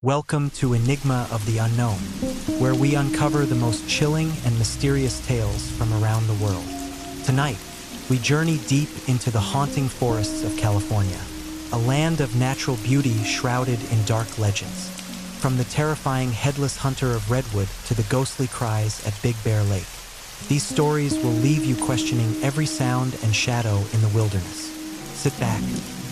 Welcome to Enigma of the Unknown, where we uncover the most chilling and mysterious tales from around the world. Tonight, we journey deep into the haunting forests of California, a land of natural beauty shrouded in dark legends. From the terrifying Headless hunter of Redwood to the ghostly Cries at Big Bear Lake, these stories will leave you questioning every sound and shadow in the wilderness. Sit back,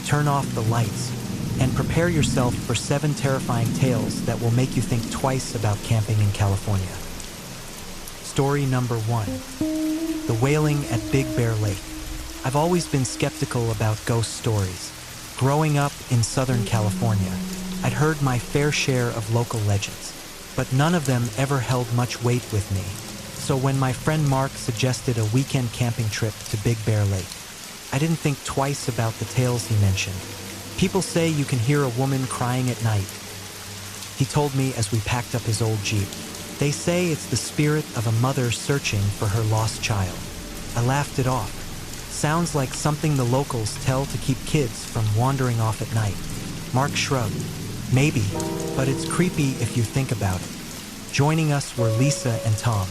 turn off the lights, and prepare yourself for 7 terrifying tales that will make you think twice about camping in California. Story number 1. The Wailing at Big Bear Lake. I've always been skeptical about ghost stories. Growing up in Southern California, I'd heard my fair share of local legends, but none of them ever held much weight with me. So when my friend Mark suggested a weekend camping trip to Big Bear Lake, I didn't think twice about the tales he mentioned. People say you can hear a woman crying at night, he told me as we packed up his old Jeep. They say it's the spirit of a mother searching for her lost child. I laughed it off. Sounds like something the locals tell to keep kids from wandering off at night. Mark shrugged. Maybe, but it's creepy if you think about it. Joining us were Lisa and Tom,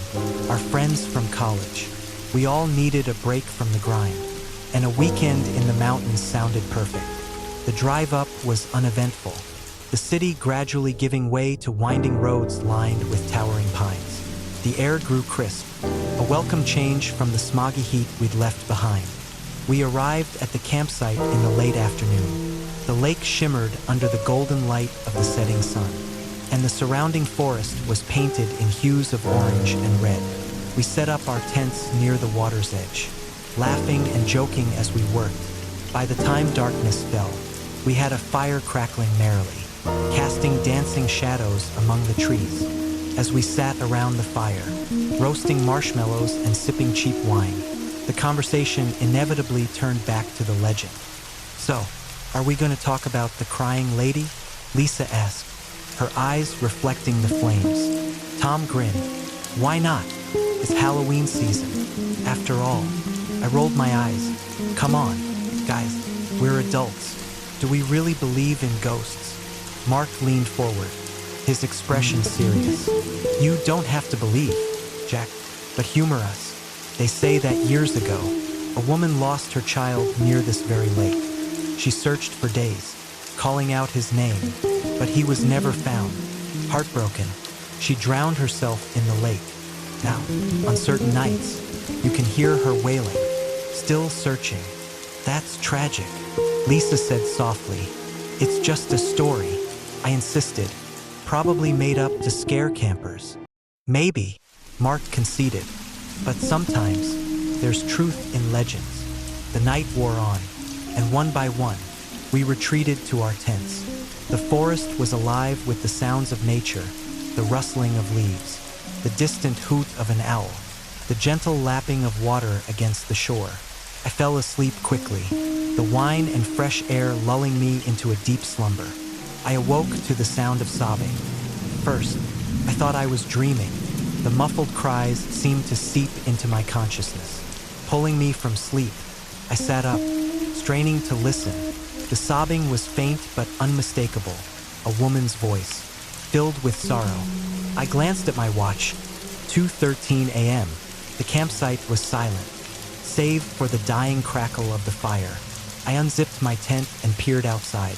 our friends from college. We all needed a break from the grind, and a weekend in the mountains sounded perfect. The drive up was uneventful, the city gradually giving way to winding roads lined with towering pines. The air grew crisp, a welcome change from the smoggy heat we'd left behind. We arrived at the campsite in the late afternoon. The lake shimmered under the golden light of the setting sun, and the surrounding forest was painted in hues of orange and red. We set up our tents near the water's edge, laughing and joking as we worked. By the time darkness fell, we had a fire crackling merrily, casting dancing shadows among the trees. As we sat around the fire, roasting marshmallows and sipping cheap wine, the conversation inevitably turned back to the legend. So, are we going to talk about the crying lady? Lisa asked, her eyes reflecting the flames. Tom grinned. Why not? It's Halloween season. After all, I rolled my eyes. Come on, guys, we're adults. Do we really believe in ghosts? Mark leaned forward, his expression serious. You don't have to believe, Jack, but humor us. They say that years ago, a woman lost her child near this very lake. She searched for days, calling out his name, but he was never found. Heartbroken, she drowned herself in the lake. Now, on certain nights, you can hear her wailing, still searching. That's tragic, Lisa said softly. It's just a story, I insisted. Probably made up to scare campers. Maybe, Mark conceded. But sometimes, there's truth in legends. The night wore on, and one by one, we retreated to our tents. The forest was alive with the sounds of nature, the rustling of leaves, the distant hoot of an owl, the gentle lapping of water against the shore. I fell asleep quickly, the wine and fresh air lulling me into a deep slumber. I awoke to the sound of sobbing. First, I thought I was dreaming. The muffled cries seemed to seep into my consciousness, pulling me from sleep. I sat up, straining to listen. The sobbing was faint but unmistakable, a woman's voice, filled with sorrow. I glanced at my watch. 2:13 a.m. The campsite was silent, save for the dying crackle of the fire. I unzipped my tent and peered outside.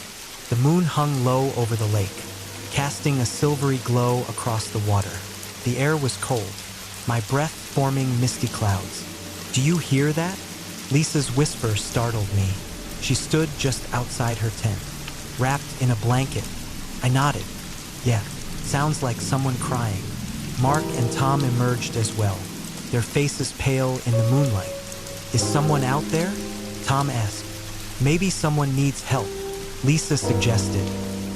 The moon hung low over the lake, casting a silvery glow across the water. The air was cold, my breath forming misty clouds. Do you hear that? Lisa's whisper startled me. She stood just outside her tent, wrapped in a blanket. I nodded. Yeah, sounds like someone crying. Mark and Tom emerged as well, their faces pale in the moonlight. Is someone out there? Tom asked. Maybe someone needs help, Lisa suggested.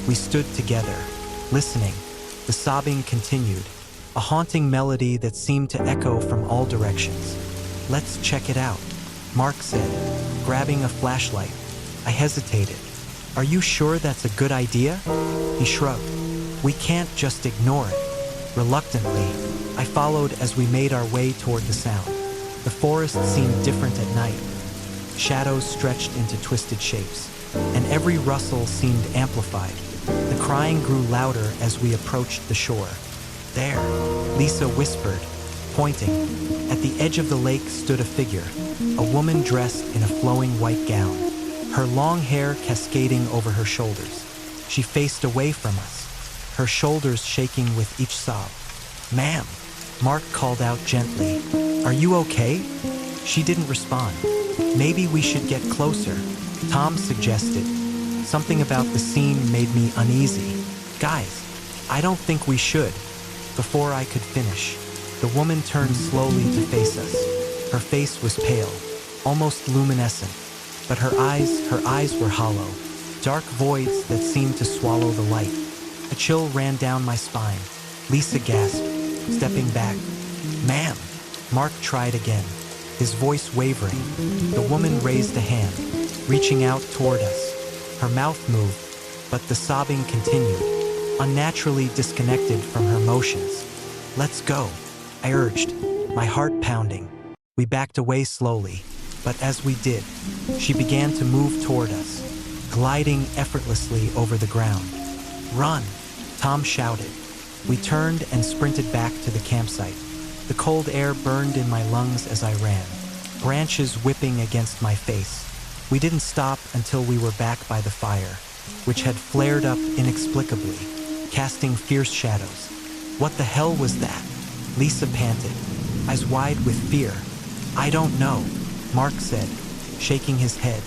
We stood together, listening. The sobbing continued, a haunting melody that seemed to echo from all directions. Let's check it out, Mark said, grabbing a flashlight. I hesitated. Are you sure that's a good idea? He shrugged. We can't just ignore it. Reluctantly, I followed as we made our way toward the sound. The forest seemed different at night. Shadows stretched into twisted shapes, and every rustle seemed amplified, The crying grew louder as we approached the shore. "There," Lisa whispered, pointing. At the edge of the lake stood a figure, a woman dressed in a flowing white gown, her long hair cascading over her shoulders. She faced away from us, her shoulders shaking with each sob. "Ma'am," Mark called out gently, "are you okay?" She didn't respond. "Maybe we should get closer," Tom suggested. Something about the scene made me uneasy. "Guys, I don't think we should." Before I could finish, the woman turned slowly to face us. Her face was pale, almost luminescent, but her eyes were hollow, dark voids that seemed to swallow the light. A chill ran down my spine. Lisa gasped, stepping back. "Ma'am," Mark tried again, his voice wavering. The woman raised a hand, reaching out toward us. Her mouth moved, but the sobbing continued, unnaturally disconnected from her motions. "Let's go," I urged, my heart pounding. We backed away slowly, but as we did, she began to move toward us, gliding effortlessly over the ground. "Run!" Tom shouted. We turned and sprinted back to the campsite. The cold air burned in my lungs as I ran, branches whipping against my face. We didn't stop until we were back by the fire, which had flared up inexplicably, casting fierce shadows. "What the hell was that?" Lisa panted, eyes wide with fear. "I don't know," Mark said, shaking his head.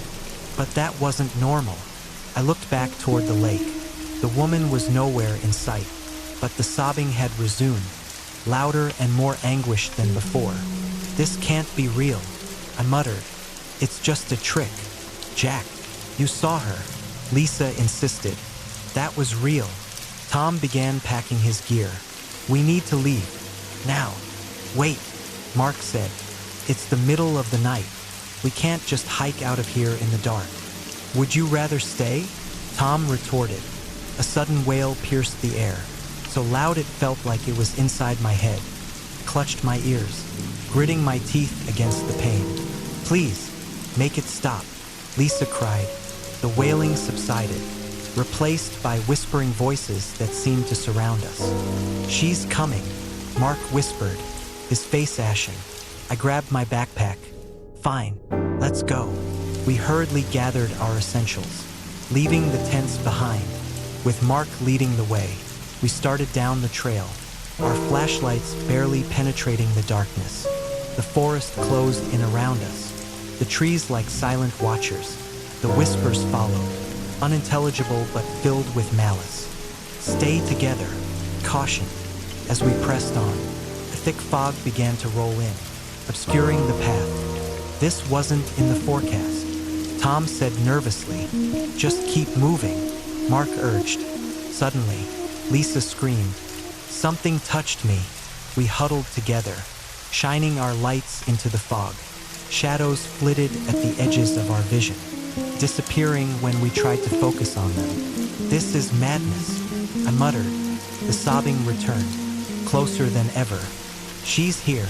"But that wasn't normal." I looked back toward the lake. The woman was nowhere in sight, but the sobbing had resumed, louder and more anguished than before. "This can't be real," I muttered. "It's just a trick." "Jack, you saw her," Lisa insisted. "That was real." Tom began packing his gear. "We need to leave. Now." "Wait," Mark said. "It's the middle of the night. We can't just hike out of here in the dark." "Would you rather stay?" Tom retorted. A sudden wail pierced the air, so loud it felt like it was inside my head. I clutched my ears, gritting my teeth against the pain. "Please, make it stop," Lisa cried. The wailing subsided, replaced by whispering voices that seemed to surround us. "She's coming," Mark whispered, his face ashen. I grabbed my backpack. "Fine, let's go." We hurriedly gathered our essentials, leaving the tents behind. With Mark leading the way, we started down the trail, our flashlights barely penetrating the darkness. The forest closed in around us, the trees like silent watchers. The whispers followed, unintelligible but filled with malice. "Stay together," caution. As we pressed on, a thick fog began to roll in, obscuring the path. "This wasn't in the forecast," Tom said nervously. "Just keep moving," Mark urged. Suddenly, Lisa screamed. Something touched me. We huddled together, shining our lights into the fog. Shadows flitted at the edges of our vision, disappearing when we tried to focus on them. "This is madness," I muttered. The sobbing returned, closer than ever. "She's here,"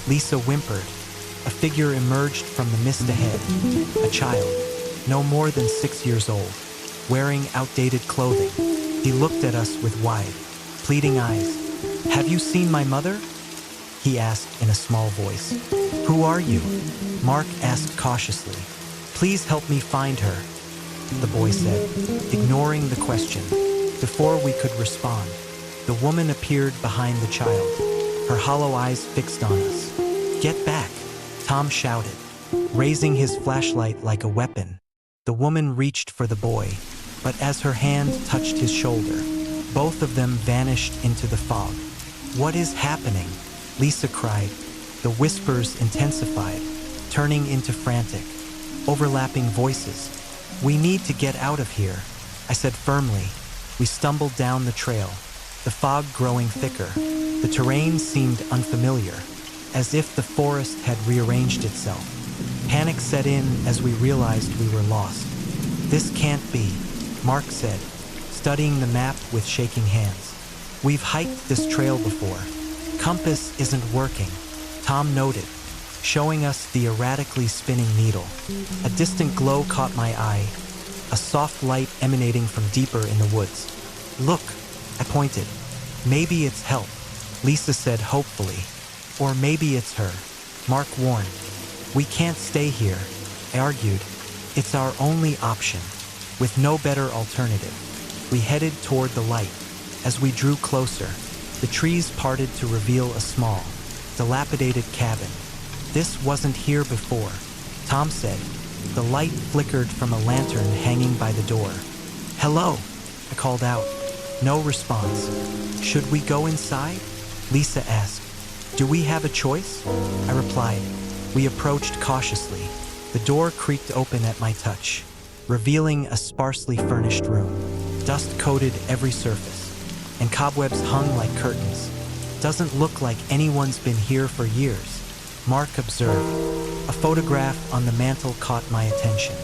Lisa whimpered. A figure emerged from the mist ahead, a child, no more than 6 years old, wearing outdated clothing. He looked at us with wide, pleading eyes. "Have you seen my mother?" he asked in a small voice. "Who are you?" Mark asked cautiously. "Please help me find her," the boy said, ignoring the question. Before we could respond, the woman appeared behind the child, her hollow eyes fixed on us. "Get back," Tom shouted, raising his flashlight like a weapon. The woman reached for the boy, but as her hand touched his shoulder, both of them vanished into the fog. "What is happening?" Lisa cried. The whispers intensified, turning into frantic, overlapping voices. "We need to get out of here," I said firmly. We stumbled down the trail, the fog growing thicker. The terrain seemed unfamiliar, as if the forest had rearranged itself. Panic set in as we realized we were lost. "This can't be," Mark said, studying the map with shaking hands. "We've hiked this trail before. Compass isn't working," Tom noted, showing us the erratically spinning needle. A distant glow caught my eye, a soft light emanating from deeper in the woods. Look, I pointed. Maybe it's help, Lisa said hopefully. Or maybe it's her, Mark warned. We can't stay here, I argued. It's our only option. With no better alternative, we headed toward the light. As we drew closer, the trees parted to reveal a small, dilapidated cabin. This wasn't here before, Tom said. The light flickered from a lantern hanging by the door. Hello, I called out. No response. Should we go inside? Lisa asked. Do we have a choice? I replied. We approached cautiously. The door creaked open at my touch, revealing a sparsely furnished room. Dust coated every surface, and cobwebs hung like curtains. Doesn't look like anyone's been here for years, Mark observed. A photograph on the mantel caught my attention.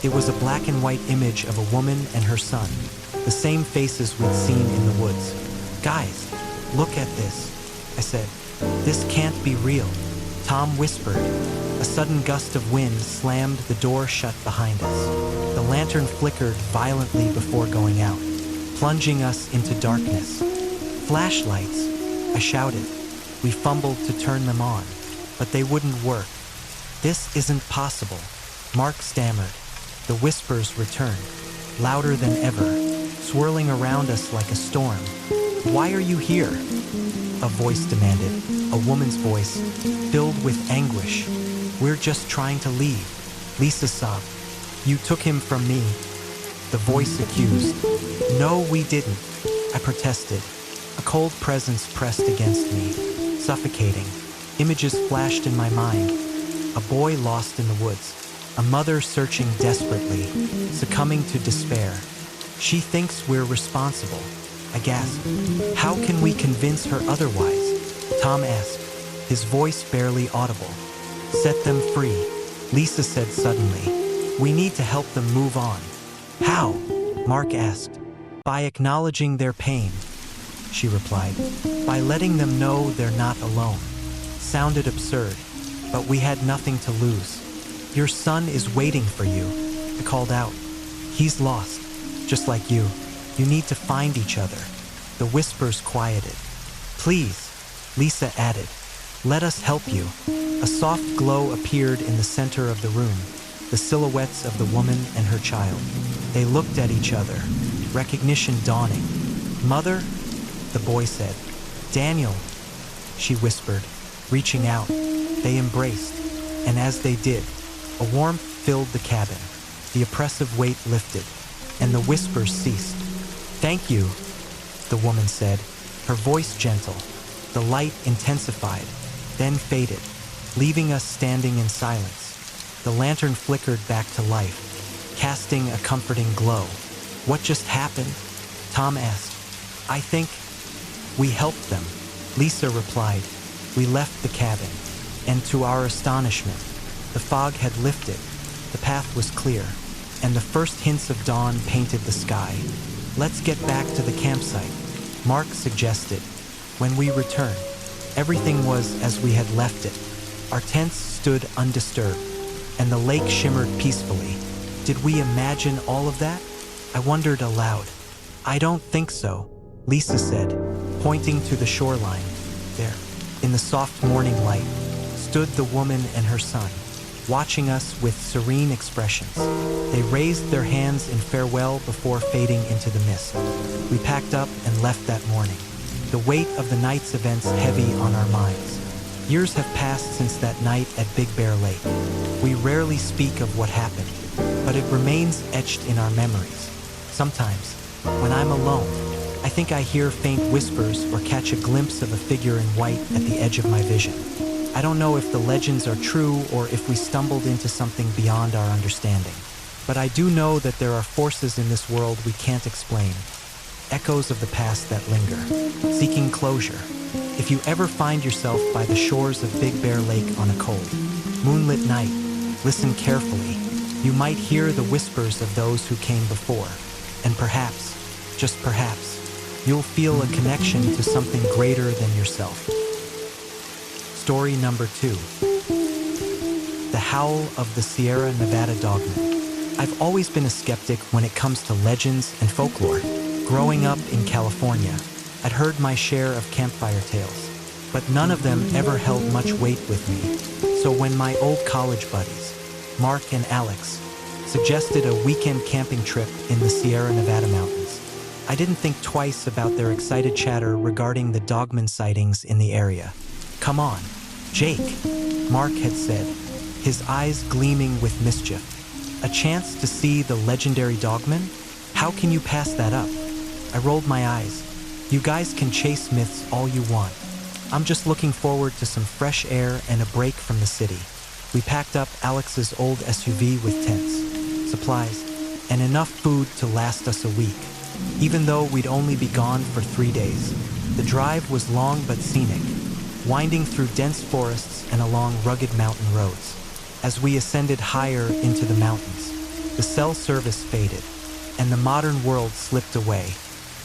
It was a black and white image of a woman and her son, the same faces we'd seen in the woods. Guys, look at this, I said. This can't be real, Tom whispered. A sudden gust of wind slammed the door shut behind us. The lantern flickered violently before going out, plunging us into darkness. Flashlights, I shouted. We fumbled to turn them on, but they wouldn't work. This isn't possible, Mark stammered. The whispers returned, louder than ever, swirling around us like a storm. Why are you here? A voice demanded, a woman's voice, filled with anguish. We're just trying to leave, Lisa sobbed. You took him from me, the voice accused. No, we didn't, I protested. A cold presence pressed against me, suffocating. Images flashed in my mind. A boy lost in the woods, a mother searching desperately, succumbing to despair. She thinks we're responsible, I gasped. How can we convince her otherwise? Tom asked, his voice barely audible. Set them free, Lisa said suddenly. We need to help them move on. How? Mark asked. By acknowledging their pain, she replied. By letting them know they're not alone. Sounded absurd, but we had nothing to lose. Your son is waiting for you, I called out. He's lost, just like you. You need to find each other. The whispers quieted. Please, Lisa added. Let us help you. A soft glow appeared in the center of the room, the silhouettes of the woman and her child. They looked at each other, recognition dawning. Mother? The boy said. Daniel, she whispered, reaching out. They embraced, and as they did, a warmth filled the cabin. The oppressive weight lifted, and the whispers ceased. Thank you, the woman said, her voice gentle. The light intensified, then faded, leaving us standing in silence. The lantern flickered back to life, casting a comforting glow. What just happened? Tom asked. I think we helped them, Lisa replied. We left the cabin, and to our astonishment, the fog had lifted, the path was clear, and the first hints of dawn painted the sky. Let's get back to the campsite, Mark suggested. When we returned, everything was as we had left it. Our tents stood undisturbed, and the lake shimmered peacefully. Did we imagine all of that? I wondered aloud. I don't think so, Lisa said, pointing to the shoreline. There, in the soft morning light, stood the woman and her son, watching us with serene expressions. They raised their hands in farewell before fading into the mist. We packed up and left that morning, the weight of the night's events heavy on our minds. Years have passed since that night at Big Bear Lake. We rarely speak of what happened, but it remains etched in our memories. Sometimes, when I'm alone, I think I hear faint whispers or catch a glimpse of a figure in white at the edge of my vision. I don't know if the legends are true or if we stumbled into something beyond our understanding. But I do know that there are forces in this world we can't explain. Echoes of the past that linger, seeking closure. If you ever find yourself by the shores of Big Bear Lake on a cold, moonlit night, listen carefully. You might hear the whispers of those who came before. And perhaps, just perhaps, you'll feel a connection to something greater than yourself. Story number 2. The Howl of the Sierra Nevada Dogman. I've always been a skeptic when it comes to legends and folklore. Growing up in California, I'd heard my share of campfire tales, but none of them ever held much weight with me. So when my old college buddies, Mark and Alex, suggested a weekend camping trip in the Sierra Nevada mountains, I didn't think twice about their excited chatter regarding the Dogman sightings in the area. "Come on, Jake," Mark had said, his eyes gleaming with mischief. "A chance to see the legendary Dogman? How can you pass that up?" I rolled my eyes. "You guys can chase myths all you want. I'm just looking forward to some fresh air and a break from the city." We packed up Alex's old SUV with tents, supplies, and enough food to last us a week. Even though we'd only be gone for 3 days, the drive was long but scenic, winding through dense forests and along rugged mountain roads. As we ascended higher into the mountains, the cell service faded, and the modern world slipped away.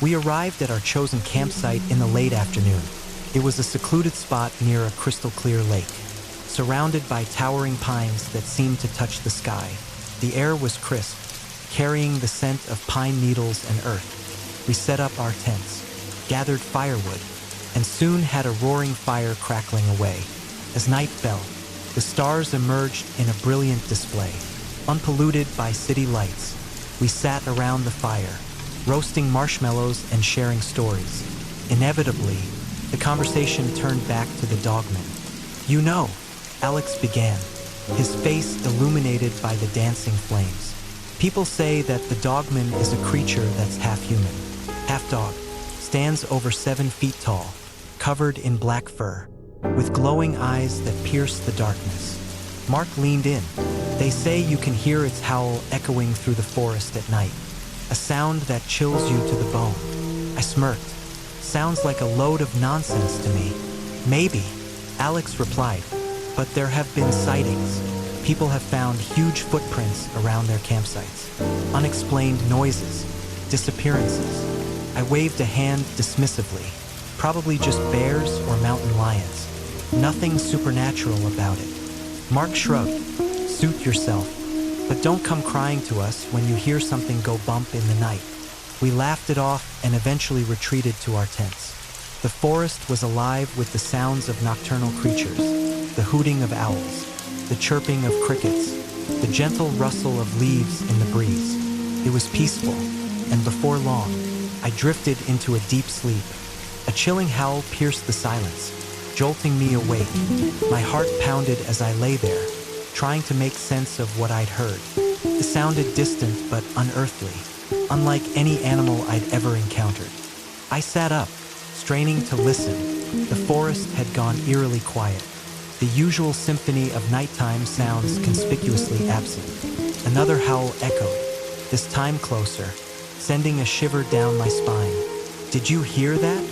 We arrived at our chosen campsite in the late afternoon. It was a secluded spot near a crystal-clear lake, surrounded by towering pines that seemed to touch the sky. The air was crisp, carrying the scent of pine needles and earth. We set up our tents, gathered firewood, and soon had a roaring fire crackling away. As night fell, the stars emerged in a brilliant display. Unpolluted by city lights, we sat around the fire, roasting marshmallows and sharing stories. Inevitably, the conversation turned back to the Dogman. "You know," Alex began, his face illuminated by the dancing flames. "People say that the Dogman is a creature that's half human, half dog, stands over 7 feet tall, covered in black fur, with glowing eyes that pierce the darkness." Mark leaned in. "They say you can hear its howl echoing through the forest at night, a sound that chills you to the bone." I smirked. "Sounds like a load of nonsense to me." "Maybe," Alex replied, "but there have been sightings. People have found huge footprints around their campsites, unexplained noises, disappearances." I waved a hand dismissively. "Probably just bears or mountain lions. Nothing supernatural about it." Mark shrugged. "Suit yourself, but don't come crying to us when you hear something go bump in the night." We laughed it off and eventually retreated to our tents. The forest was alive with the sounds of nocturnal creatures, the hooting of owls, the chirping of crickets, the gentle rustle of leaves in the breeze. It was peaceful, and before long, I drifted into a deep sleep. A chilling howl pierced the silence, jolting me awake. My heart pounded as I lay there, trying to make sense of what I'd heard. It sounded distant but unearthly, unlike any animal I'd ever encountered. I sat up, straining to listen. The forest had gone eerily quiet, the usual symphony of nighttime sounds conspicuously absent. Another howl echoed, this time closer, sending a shiver down my spine. "Did you hear that?"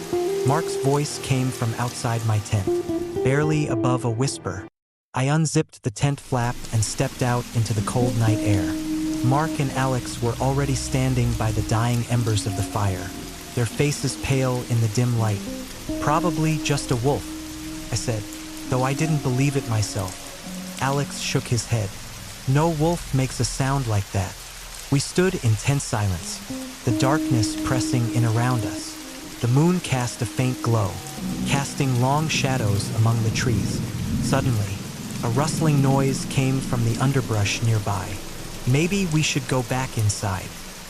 Mark's voice came from outside my tent, barely above a whisper. I unzipped the tent flap and stepped out into the cold night air. Mark and Alex were already standing by the dying embers of the fire, their faces pale in the dim light. "Probably just a wolf," I said, though I didn't believe it myself. Alex shook his head. "No wolf makes a sound like that." We stood in tense silence, the darkness pressing in around us. The moon cast a faint glow, casting long shadows among the trees. Suddenly, a rustling noise came from the underbrush nearby. "Maybe we should go back inside,"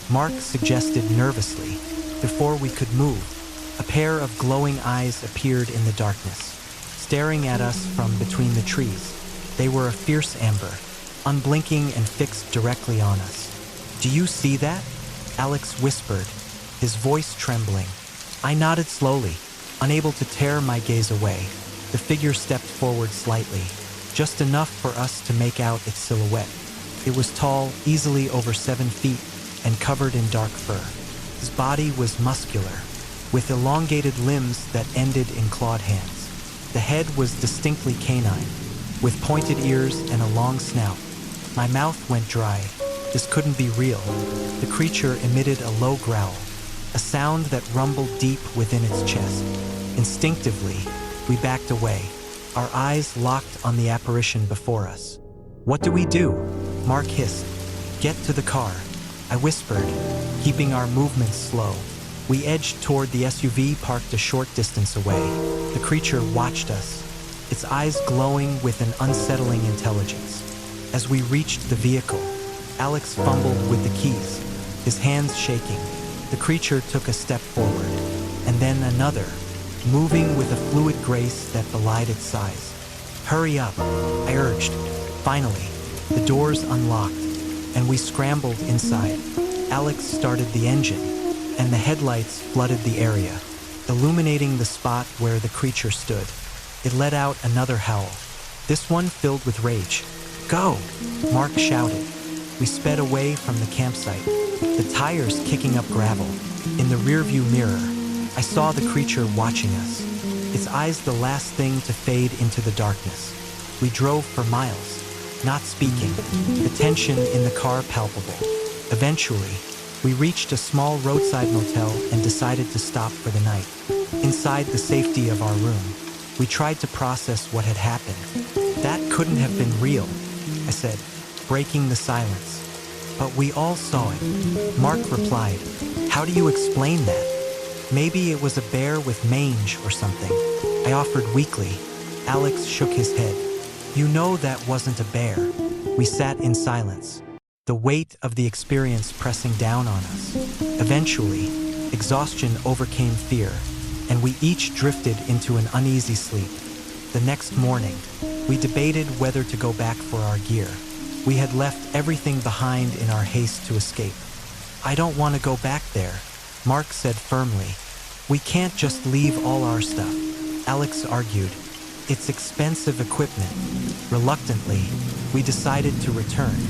Mark suggested nervously. Before we could move, a pair of glowing eyes appeared in the darkness, staring at us from between the trees. They were a fierce amber, unblinking and fixed directly on us. "Do you see that?" Alex whispered, his voice trembling. I nodded slowly, unable to tear my gaze away. The figure stepped forward slightly, just enough for us to make out its silhouette. It was tall, easily over 7 feet, and covered in dark fur. His body was muscular, with elongated limbs that ended in clawed hands. The head was distinctly canine, with pointed ears and a long snout. My mouth went dry. This couldn't be real. The creature emitted a low growl, a sound that rumbled deep within its chest. Instinctively, we backed away, our eyes locked on the apparition before us. "What do we do?" Mark hissed. "Get to the car," I whispered, keeping our movements slow. We edged toward the SUV parked a short distance away. The creature watched us, its eyes glowing with an unsettling intelligence. As we reached the vehicle, Alex fumbled with the keys, his hands shaking. The creature took a step forward, and then another, moving with a fluid grace that belied its size. "Hurry up," I urged. Finally, the doors unlocked, and we scrambled inside. Alex started the engine, and the headlights flooded the area, illuminating the spot where the creature stood. It let out another howl, this one filled with rage. "Go!" Mark shouted. We sped away from the campsite, the tires kicking up gravel. In the rearview mirror, I saw the creature watching us, its eyes the last thing to fade into the darkness. We drove for miles, not speaking, the tension in the car palpable. Eventually, we reached a small roadside motel and decided to stop for the night. Inside the safety of our room, we tried to process what had happened. "That couldn't have been real," I said, breaking the silence. "But we all saw it." Mark replied, "How do you explain that?" "Maybe it was a bear with mange or something," I offered weakly. Alex shook his head. "You know that wasn't a bear." We sat in silence, the weight of the experience pressing down on us. Eventually, exhaustion overcame fear, and we each drifted into an uneasy sleep. The next morning, we debated whether to go back for our gear. We had left everything behind in our haste to escape. "I don't want to go back there," Mark said firmly. "We can't just leave all our stuff," Alex argued. "It's expensive equipment." Reluctantly, we decided to return,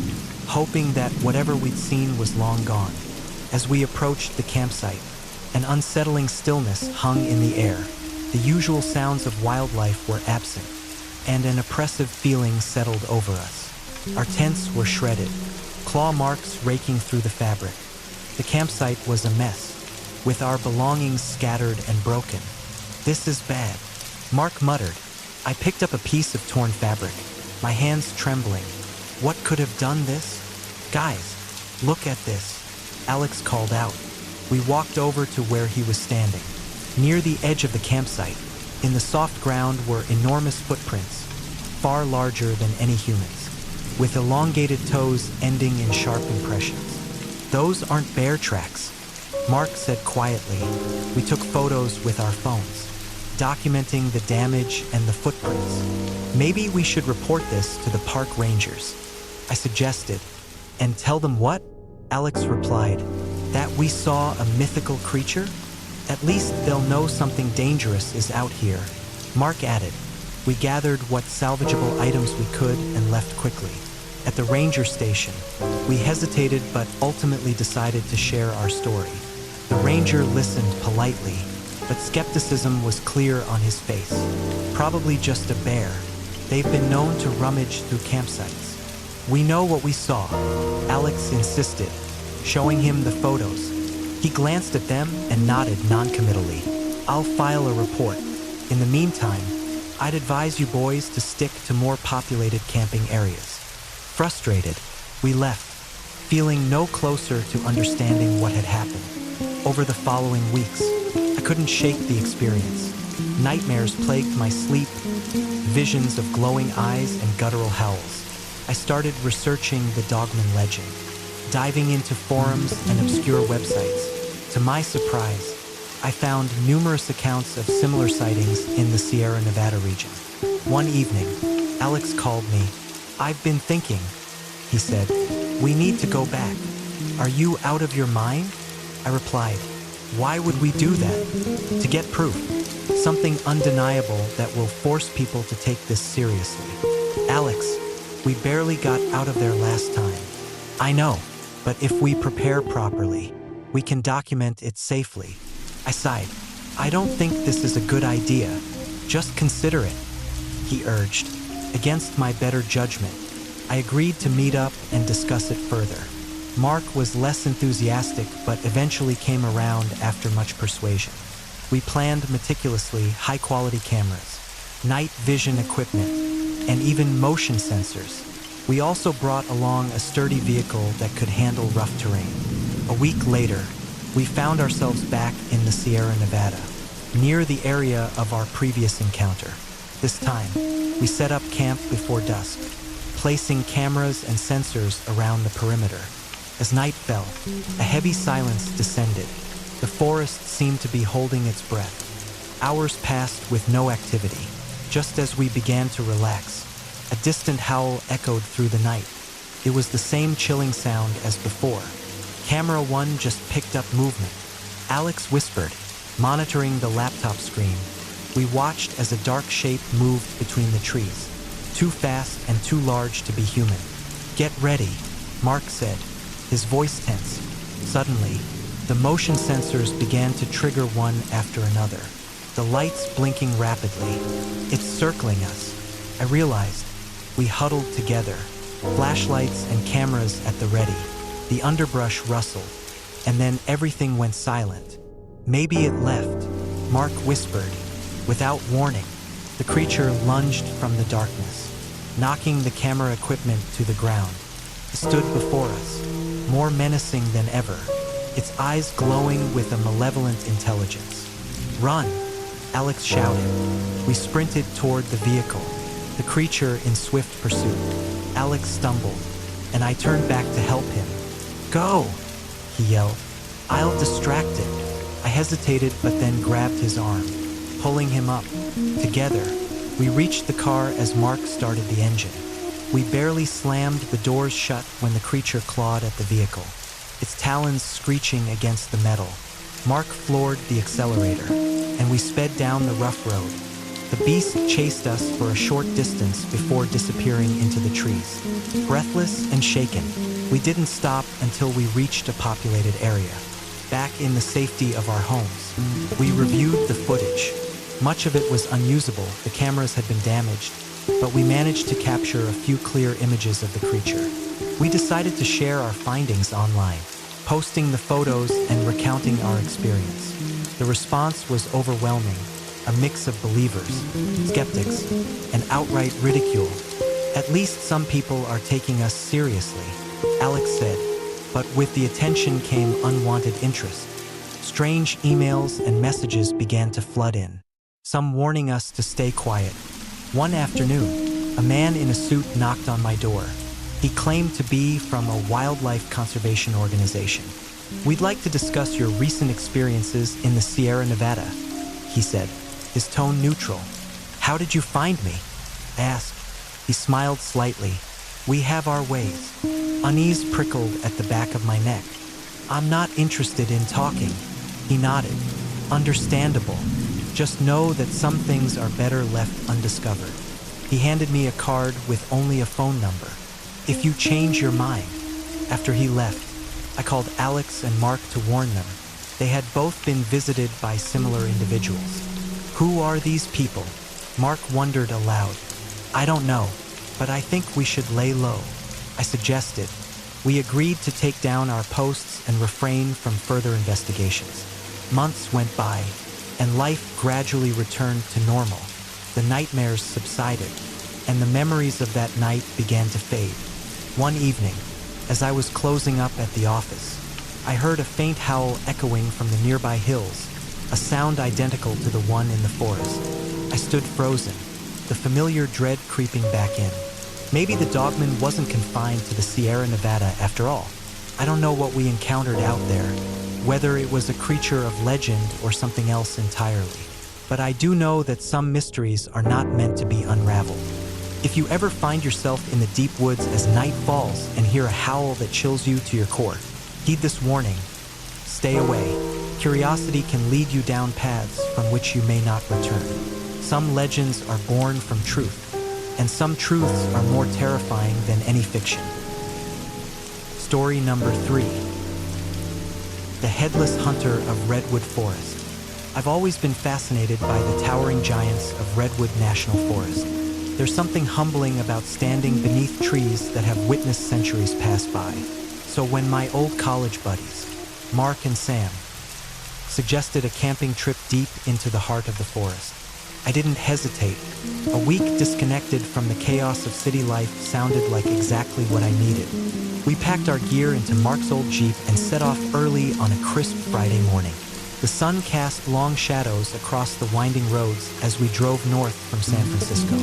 hoping that whatever we'd seen was long gone. As we approached the campsite, an unsettling stillness hung in the air. The usual sounds of wildlife were absent, and an oppressive feeling settled over us. Our tents were shredded, claw marks raking through the fabric. The campsite was a mess, with our belongings scattered and broken. "This is bad," Mark muttered. I picked up a piece of torn fabric, my hands trembling. What could have done this? "Guys, look at this," Alex called out. We walked over to where he was standing. Near the edge of the campsite, in the soft ground were enormous footprints, far larger than any humans, with elongated toes ending in sharp impressions. "Those aren't bear tracks," Mark said quietly. We took photos with our phones, documenting the damage and the footprints. "Maybe we should report this to the park rangers," I suggested. "And tell them what?" Alex replied. "That we saw a mythical creature? At least they'll know something dangerous is out here," Mark added. We gathered what salvageable items we could and left quickly. At the ranger station, we hesitated but ultimately decided to share our story. The ranger listened politely, but skepticism was clear on his face. "Probably just a bear. They've been known to rummage through campsites." "We know what we saw," Alex insisted, showing him the photos. He glanced at them and nodded noncommittally. "I'll file a report. In the meantime, I'd advise you boys to stick to more populated camping areas." Frustrated, we left, feeling no closer to understanding what had happened. Over the following weeks, I couldn't shake the experience. Nightmares plagued my sleep, visions of glowing eyes and guttural howls. I started researching the Dogman legend, diving into forums and obscure websites. To my surprise, I found numerous accounts of similar sightings in the Sierra Nevada region. One evening, Alex called me. "I've been thinking," he said. "We need to go back." "Are you out of your mind?" I replied. "Why would we do that?" "To get proof. Something undeniable that will force people to take this seriously." "Alex, we barely got out of there last time." "I know, but if we prepare properly, we can document it safely." I sighed. "I don't think this is a good idea. Just consider it," he urged. Against my better judgment, I agreed to meet up and discuss it further. Mark was less enthusiastic, but eventually came around after much persuasion. We planned meticulously high-quality cameras, night vision equipment, and even motion sensors. We also brought along a sturdy vehicle that could handle rough terrain. A week later, we found ourselves back in the Sierra Nevada, near the area of our previous encounter. This time, we set up camp before dusk, placing cameras and sensors around the perimeter. As night fell, a heavy silence descended. The forest seemed to be holding its breath. Hours passed with no activity. Just as we began to relax, a distant howl echoed through the night. It was the same chilling sound as before. Camera 1 just picked up movement. Alex whispered, monitoring the laptop screen. We watched as a dark shape moved between the trees, too fast and too large to be human. "Get ready," Mark said, his voice tense. Suddenly, the motion sensors began to trigger one after another, the lights blinking rapidly. "It's circling us," I realized. We huddled together, flashlights and cameras at the ready. The underbrush rustled, and then everything went silent. "Maybe it left," Mark whispered. Without warning, the creature lunged from the darkness, knocking the camera equipment to the ground. It stood before us, more menacing than ever, its eyes glowing with a malevolent intelligence. "Run!" Alex shouted. We sprinted toward the vehicle, the creature in swift pursuit. Alex stumbled, and I turned back to help him. "Go!" he yelled. "I'll distract it." I hesitated but then grabbed his arm, pulling him up. Together, we reached the car as Mark started the engine. We barely slammed the doors shut when the creature clawed at the vehicle, its talons screeching against the metal. Mark floored the accelerator, and we sped down the rough road. The beast chased us for a short distance before disappearing into the trees. Breathless and shaken, we didn't stop until we reached a populated area. Back in the safety of our homes, we reviewed the footage. Much of it was unusable, the cameras had been damaged, but we managed to capture a few clear images of the creature. We decided to share our findings online, posting the photos and recounting our experience. The response was overwhelming, a mix of believers, skeptics, and outright ridicule. "At least some people are taking us seriously," Alex said, but with the attention came unwanted interest. Strange emails and messages began to flood in, some warning us to stay quiet. One afternoon, a man in a suit knocked on my door. He claimed to be from a wildlife conservation organization. "We'd like to discuss your recent experiences in the Sierra Nevada," he said, his tone neutral. "How did you find me?" I asked. He smiled slightly. "We have our ways." Unease prickled at the back of my neck. "I'm not interested in talking," he nodded. "Understandable. Just know that some things are better left undiscovered." He handed me a card with only a phone number. "If you change your mind." After he left, I called Alex and Mark to warn them. They had both been visited by similar individuals. "Who are these people?" Mark wondered aloud. "I don't know, but I think we should lay low," I suggested. We agreed to take down our posts and refrain from further investigations. Months went by, and life gradually returned to normal. The nightmares subsided, and the memories of that night began to fade. One evening, as I was closing up at the office, I heard a faint howl echoing from the nearby hills, a sound identical to the one in the forest. I stood frozen, the familiar dread creeping back in. Maybe the Dogman wasn't confined to the Sierra Nevada after all. I don't know what we encountered out there, whether it was a creature of legend or something else entirely. But I do know that some mysteries are not meant to be unraveled. If you ever find yourself in the deep woods as night falls and hear a howl that chills you to your core, heed this warning. Stay away. Curiosity can lead you down paths from which you may not return. Some legends are born from truth, and some truths are more terrifying than any fiction. Story number 3. The Headless Hunter of Redwood Forest. I've always been fascinated by the towering giants of Redwood National Forest. There's something humbling about standing beneath trees that have witnessed centuries pass by. So when my old college buddies, Mark and Sam, suggested a camping trip deep into the heart of the forest, I didn't hesitate. A week disconnected from the chaos of city life sounded like exactly what I needed. We packed our gear into Mark's old Jeep and set off early on a crisp Friday morning. The sun cast long shadows across the winding roads as we drove north from San Francisco,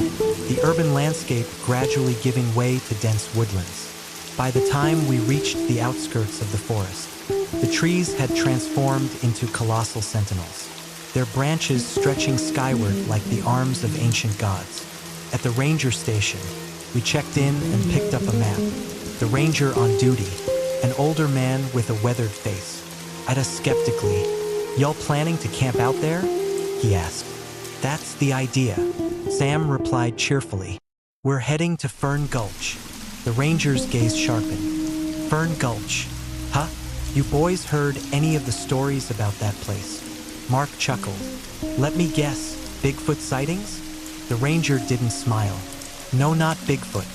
the urban landscape gradually giving way to dense woodlands. By the time we reached the outskirts of the forest, the trees had transformed into colossal sentinels, their branches stretching skyward like the arms of ancient gods. At the ranger station, we checked in and picked up a map. The ranger on duty, an older man with a weathered face, eyed us skeptically. "Y'all planning to camp out there?" he asked. "That's the idea," Sam replied cheerfully. "We're heading to Fern Gulch." The ranger's gaze sharpened. "Fern Gulch? Huh? You boys heard any of the stories about that place?" Mark chuckled. "Let me guess, Bigfoot sightings?" The ranger didn't smile. "No, not Bigfoot.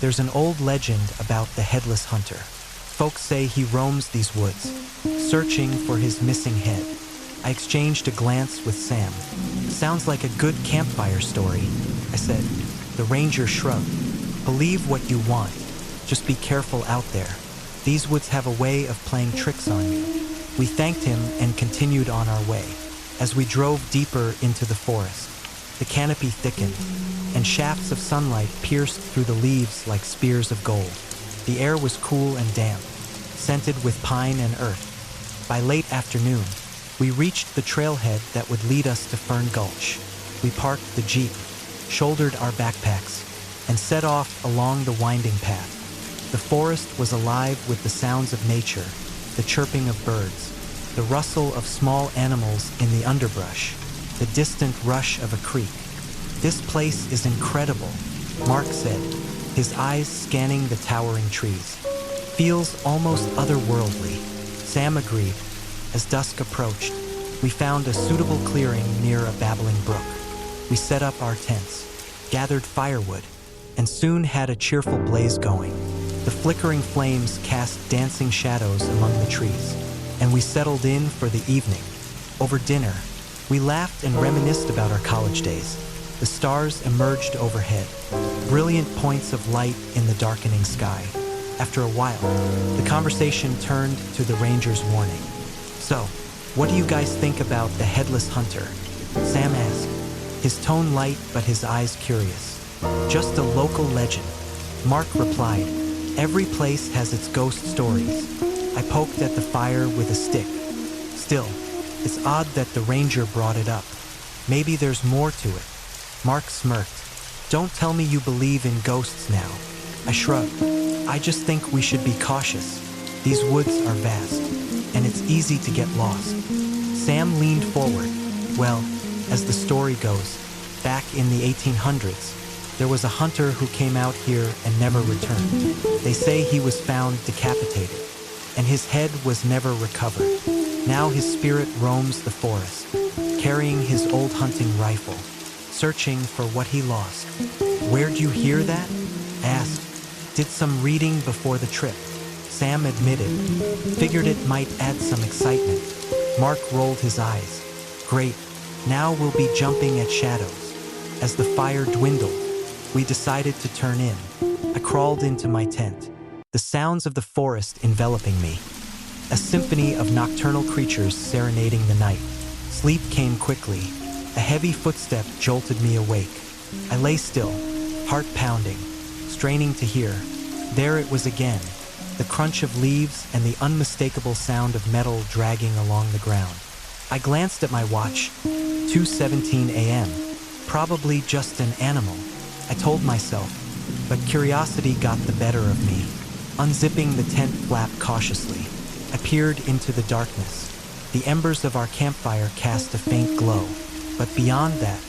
There's an old legend about the Headless hunter. Folks say he roams these woods, searching for his missing head." I exchanged a glance with Sam. "Sounds like a good campfire story," I said. The ranger shrugged. "Believe what you want. Just be careful out there. These woods have a way of playing tricks on you." We thanked him and continued on our way. As we drove deeper into the forest, the canopy thickened, and shafts of sunlight pierced through the leaves like spears of gold. The air was cool and damp, scented with pine and earth. By late afternoon, we reached the trailhead that would lead us to Fern Gulch. We parked the Jeep, shouldered our backpacks, and set off along the winding path. The forest was alive with the sounds of nature, the chirping of birds, the rustle of small animals in the underbrush, the distant rush of a creek. "This place is incredible," Mark said, his eyes scanning the towering trees. "Feels almost otherworldly." Sam agreed. As dusk approached, we found a suitable clearing near a babbling brook. We set up our tents, gathered firewood, and soon had a cheerful blaze going. The flickering flames cast dancing shadows among the trees, and we settled in for the evening. Over dinner, we laughed and reminisced about our college days. The stars emerged overhead, brilliant points of light in the darkening sky. After a while, the conversation turned to the ranger's warning. "So, what do you guys think about the Headless hunter?" Sam asked, his tone light but his eyes curious. "Just a local legend," Mark replied. "Every place has its ghost stories." I poked at the fire with a stick. "Still, it's odd that the ranger brought it up. Maybe there's more to it." Mark smirked. "Don't tell me you believe in ghosts now." I shrugged. "I just think we should be cautious. These woods are vast, and it's easy to get lost." Sam leaned forward. "Well, as the story goes, back in the 1800s, there was a hunter who came out here and never returned. They say he was found decapitated, and his head was never recovered. Now his spirit roams the forest, carrying his old hunting rifle, searching for what he lost." "Where'd you hear that?" I asked. "Did some reading before the trip," Sam admitted. "Figured it might add some excitement." Mark rolled his eyes. "Great, now we'll be jumping at shadows." As the fire dwindled, we decided to turn in. I crawled into my tent, the sounds of the forest enveloping me, a symphony of nocturnal creatures serenading the night. Sleep came quickly. A heavy footstep jolted me awake. I lay still, heart pounding, straining to hear. There it was again, the crunch of leaves and the unmistakable sound of metal dragging along the ground. I glanced at my watch, 2:17 a.m. Probably just an animal, I told myself, but curiosity got the better of me. Unzipping the tent flap cautiously, I peered into the darkness. The embers of our campfire cast a faint glow, but beyond that,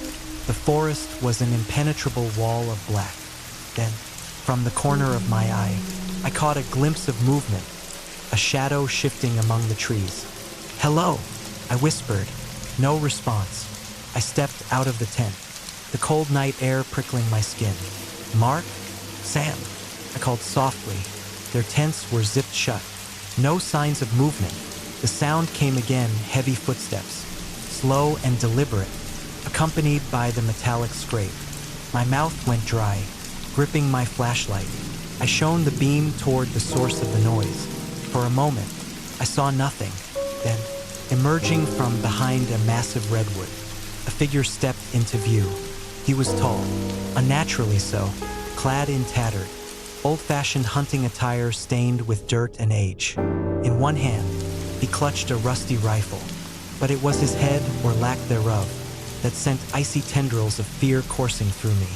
the forest was an impenetrable wall of black. Then, from the corner of my eye, I caught a glimpse of movement, a shadow shifting among the trees. "Hello," I whispered. No response. I stepped out of the tent, the cold night air prickling my skin. "Mark? Sam?" I called softly. Their tents were zipped shut. No signs of movement. The sound came again, heavy footsteps, slow and deliberate, a accompanied by the metallic scrape. My mouth went dry, gripping my flashlight. I shone the beam toward the source of the noise. For a moment, I saw nothing. Then, emerging from behind a massive redwood, a figure stepped into view. He was tall, unnaturally so, clad in tattered, old-fashioned hunting attire stained with dirt and age. In one hand, he clutched a rusty rifle, but it was his head, or lack thereof, that sent icy tendrils of fear coursing through me.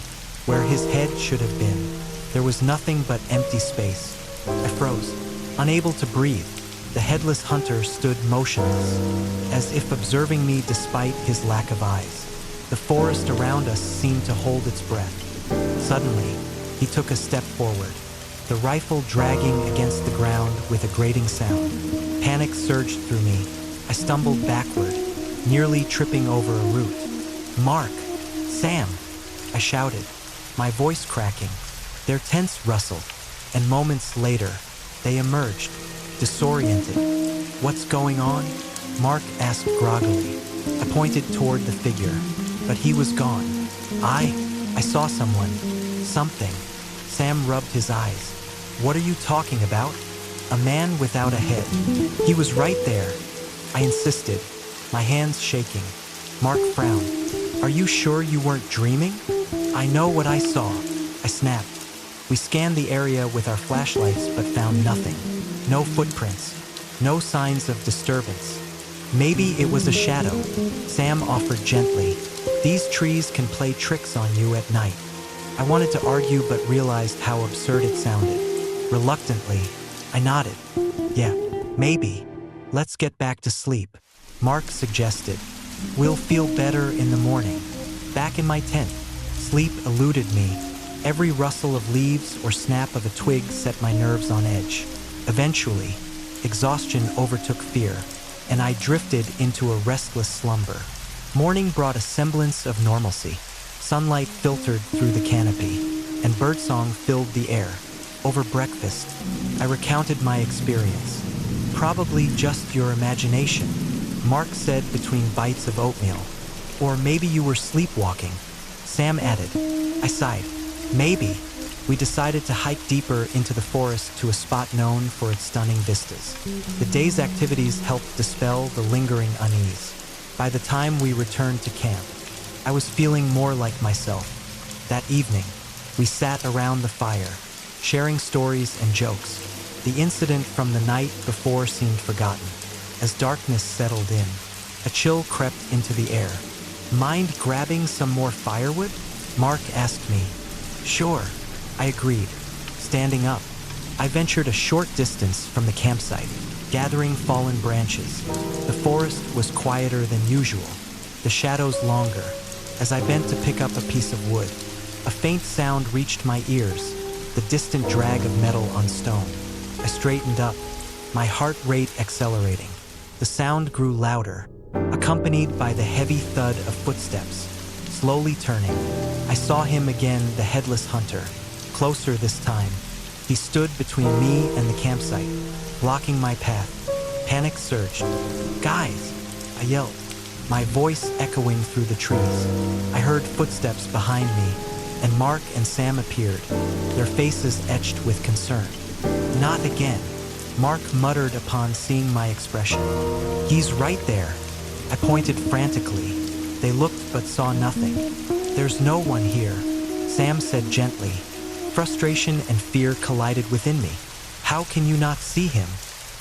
Where his head should have been, there was nothing but empty space. I froze, unable to breathe. The headless hunter stood motionless, as if observing me despite his lack of eyes. The forest around us seemed to hold its breath. Suddenly, he took a step forward, the rifle dragging against the ground with a grating sound. Panic surged through me. I stumbled backward, nearly tripping over a root. "Mark! Sam!" I shouted, my voice cracking. Their tents rustled, and moments later, they emerged, disoriented. "What's going on?" Mark asked groggily. I pointed toward the figure, but he was gone. I saw someone. Something. Sam rubbed his eyes. "What are you talking about?" "A man without a head. He was right there." I insisted, my hands shaking. Mark frowned. "Are you sure you weren't dreaming?" "I know what I saw," I snapped. We scanned the area with our flashlights but found nothing. No footprints. No signs of disturbance. "Maybe it was a shadow," Sam offered gently. "These trees can play tricks on you at night." I wanted to argue but realized how absurd it sounded. Reluctantly, I nodded. "Yeah, maybe. Let's get back to sleep," Mark suggested. "We'll feel better in the morning." Back in my tent, sleep eluded me. Every rustle of leaves or snap of a twig set my nerves on edge. Eventually, exhaustion overtook fear, and I drifted into a restless slumber. Morning brought a semblance of normalcy. Sunlight filtered through the canopy, and birdsong filled the air. Over breakfast, I recounted my experience. "Probably just your imagination," Mark said between bites of oatmeal. "Or maybe you were sleepwalking," Sam added. I sighed. "Maybe." We decided to hike deeper into the forest to a spot known for its stunning vistas. The day's activities helped dispel the lingering unease. By the time we returned to camp, I was feeling more like myself. That evening, we sat around the fire, sharing stories and jokes. The incident from the night before seemed forgotten. As darkness settled in, a chill crept into the air. "Mind grabbing some more firewood?" Mark asked me. "Sure," I agreed, standing up. I ventured a short distance from the campsite, gathering fallen branches. The forest was quieter than usual, the shadows longer. As I bent to pick up a piece of wood, a faint sound reached my ears, the distant drag of metal on stone. I straightened up, my heart rate accelerating. The sound grew louder, accompanied by the heavy thud of footsteps. Slowly turning, I saw him again, the headless hunter. Closer this time. He stood between me and the campsite, blocking my path. Panic surged. "Guys!" I yelled, my voice echoing through the trees. I heard footsteps behind me, and Mark and Sam appeared, their faces etched with concern. "Not again," Mark muttered upon seeing my expression. "He's right there." I pointed frantically. They looked but saw nothing. "There's no one here," Sam said gently. Frustration and fear collided within me. "How can you not see him?"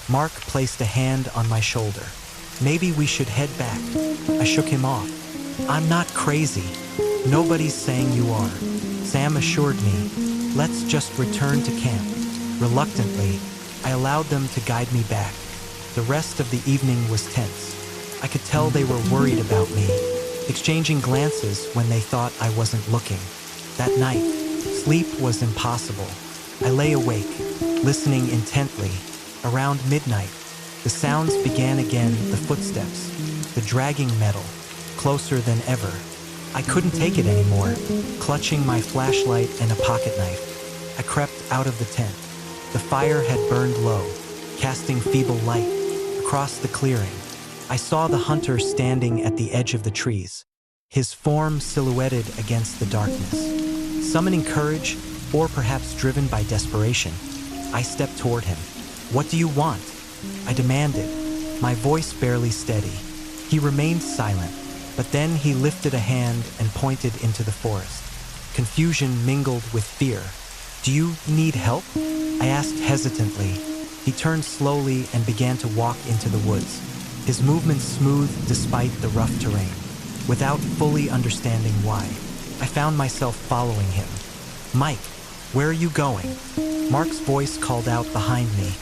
Mark placed a hand on my shoulder. "Maybe we should head back." I shook him off. "I'm not crazy. Nobody's saying you are," Sam assured me. "Let's just return to camp." Reluctantly, I allowed them to guide me back. The rest of the evening was tense. I could tell they were worried about me, exchanging glances when they thought I wasn't looking. That night, sleep was impossible. I lay awake, listening intently. Around midnight, the sounds began again, the footsteps, the dragging metal, closer than ever. I couldn't take it anymore, clutching my flashlight and a pocket knife. I crept out of the tent. The fire had burned low, casting feeble light across the clearing. I saw the hunter standing at the edge of the trees, his form silhouetted against the darkness. Summoning courage, or perhaps driven by desperation, I stepped toward him. "What do you want?" I demanded, my voice barely steady. He remained silent, but then he lifted a hand and pointed into the forest. Confusion mingled with fear. "Do you need help?" I asked hesitantly. He turned slowly and began to walk into the woods, his movements smooth despite the rough terrain. Without fully understanding why, I found myself following him. "Mike, where are you going?" Mark's voice called out behind me.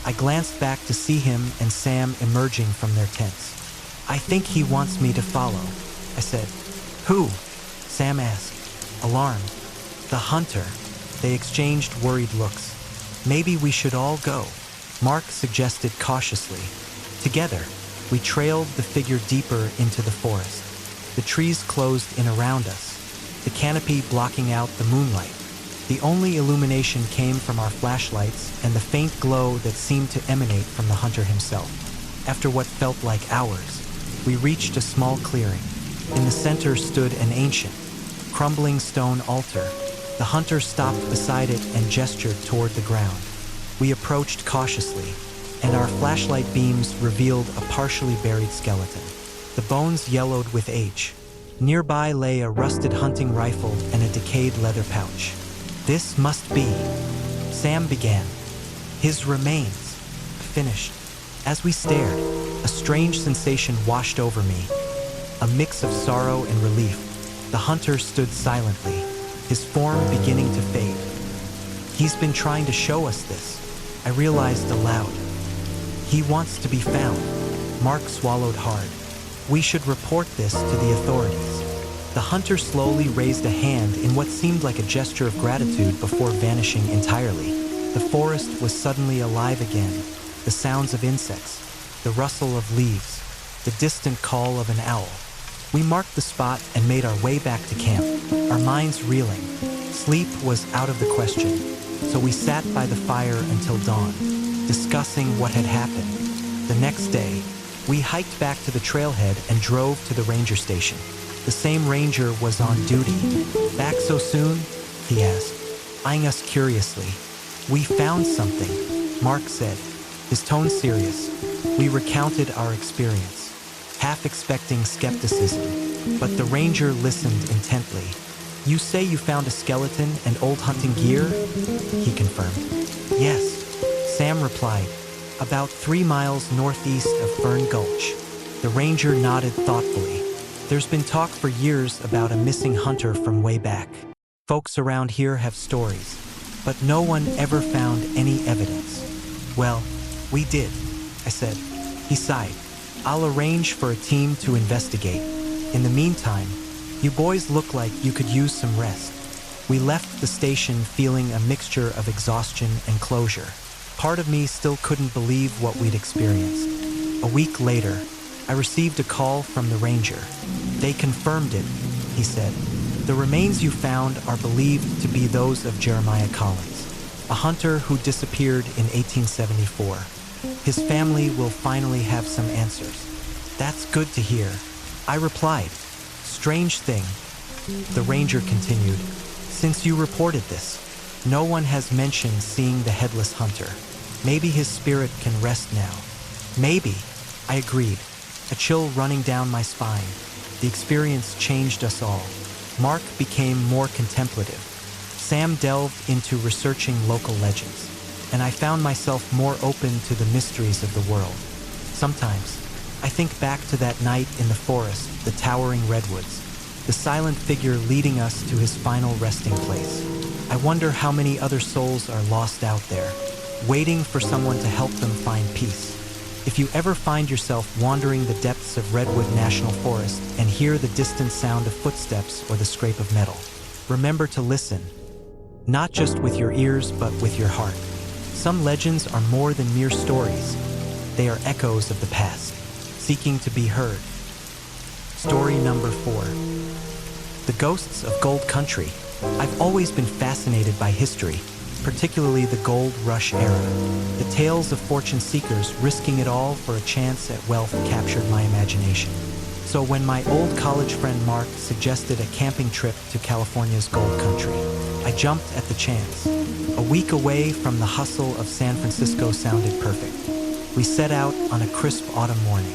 I glanced back to see him and Sam emerging from their tents. "I think he wants me to follow," I said. "Who?" Sam asked, alarmed. "The hunter." They exchanged worried looks. "Maybe we should all go," Mark suggested cautiously. Together, we trailed the figure deeper into the forest. The trees closed in around us, the canopy blocking out the moonlight. The only illumination came from our flashlights and the faint glow that seemed to emanate from the hunter himself. After what felt like hours, we reached a small clearing. In the center stood an ancient, crumbling stone altar. The hunter stopped beside it and gestured toward the ground. We approached cautiously, and our flashlight beams revealed a partially buried skeleton. The bones yellowed with age. Nearby lay a rusted hunting rifle and a decayed leather pouch. "This must be," Sam began. "His remains." Finished. As we stared, a strange sensation washed over me, a mix of sorrow and relief. The hunter stood silently, his form beginning to fade. "He's been trying to show us this," I realized aloud. "He wants to be found." Mark swallowed hard. "We should report this to the authorities." The hunter slowly raised a hand in what seemed like a gesture of gratitude before vanishing entirely. The forest was suddenly alive again, the sounds of insects, the rustle of leaves, the distant call of an owl. We marked the spot and made our way back to camp, our minds reeling. Sleep was out of the question, so we sat by the fire until dawn, discussing what had happened. The next day, we hiked back to the trailhead and drove to the ranger station. The same ranger was on duty. "Back so soon?" he asked, eyeing us curiously. "We found something," Mark said, his tone serious. We recounted our experience, half expecting skepticism, but the ranger listened intently. "You say you found a skeleton and old hunting gear?" he confirmed. "Yes," Sam replied, "about 3 miles northeast of Fern Gulch." The ranger nodded thoughtfully. "There's been talk for years about a missing hunter from way back. Folks around here have stories, but no one ever found any evidence." "Well, we did," I said. He sighed. "I'll arrange for a team to investigate. In the meantime, you boys look like you could use some rest." We left the station feeling a mixture of exhaustion and closure. Part of me still couldn't believe what we'd experienced. A week later, I received a call from the ranger. "They confirmed it," he said. "The remains you found are believed to be those of Jeremiah Collins, a hunter who disappeared in 1874. His family will finally have some answers." "That's good to hear," I replied. "Strange thing," the ranger continued. "Since you reported this, no one has mentioned seeing the headless hunter. Maybe his spirit can rest now." "Maybe," I agreed, a chill running down my spine. The experience changed us all. Mark became more contemplative. Sam delved into researching local legends, and I found myself more open to the mysteries of the world. Sometimes, I think back to that night in the forest, the towering redwoods, the silent figure leading us to his final resting place. I wonder how many other souls are lost out there, waiting for someone to help them find peace. If you ever find yourself wandering the depths of Redwood National Forest and hear the distant sound of footsteps or the scrape of metal, remember to listen, not just with your ears but with your heart. Some legends are more than mere stories. They are echoes of the past, seeking to be heard. Story number 4. The Ghosts of Gold Country. I've always been fascinated by history, particularly the gold rush era. The tales of fortune seekers risking it all for a chance at wealth captured my imagination. So when my old college friend Mark suggested a camping trip to California's Gold Country, I jumped at the chance. A week away from the hustle of San Francisco sounded perfect. We set out on a crisp autumn morning,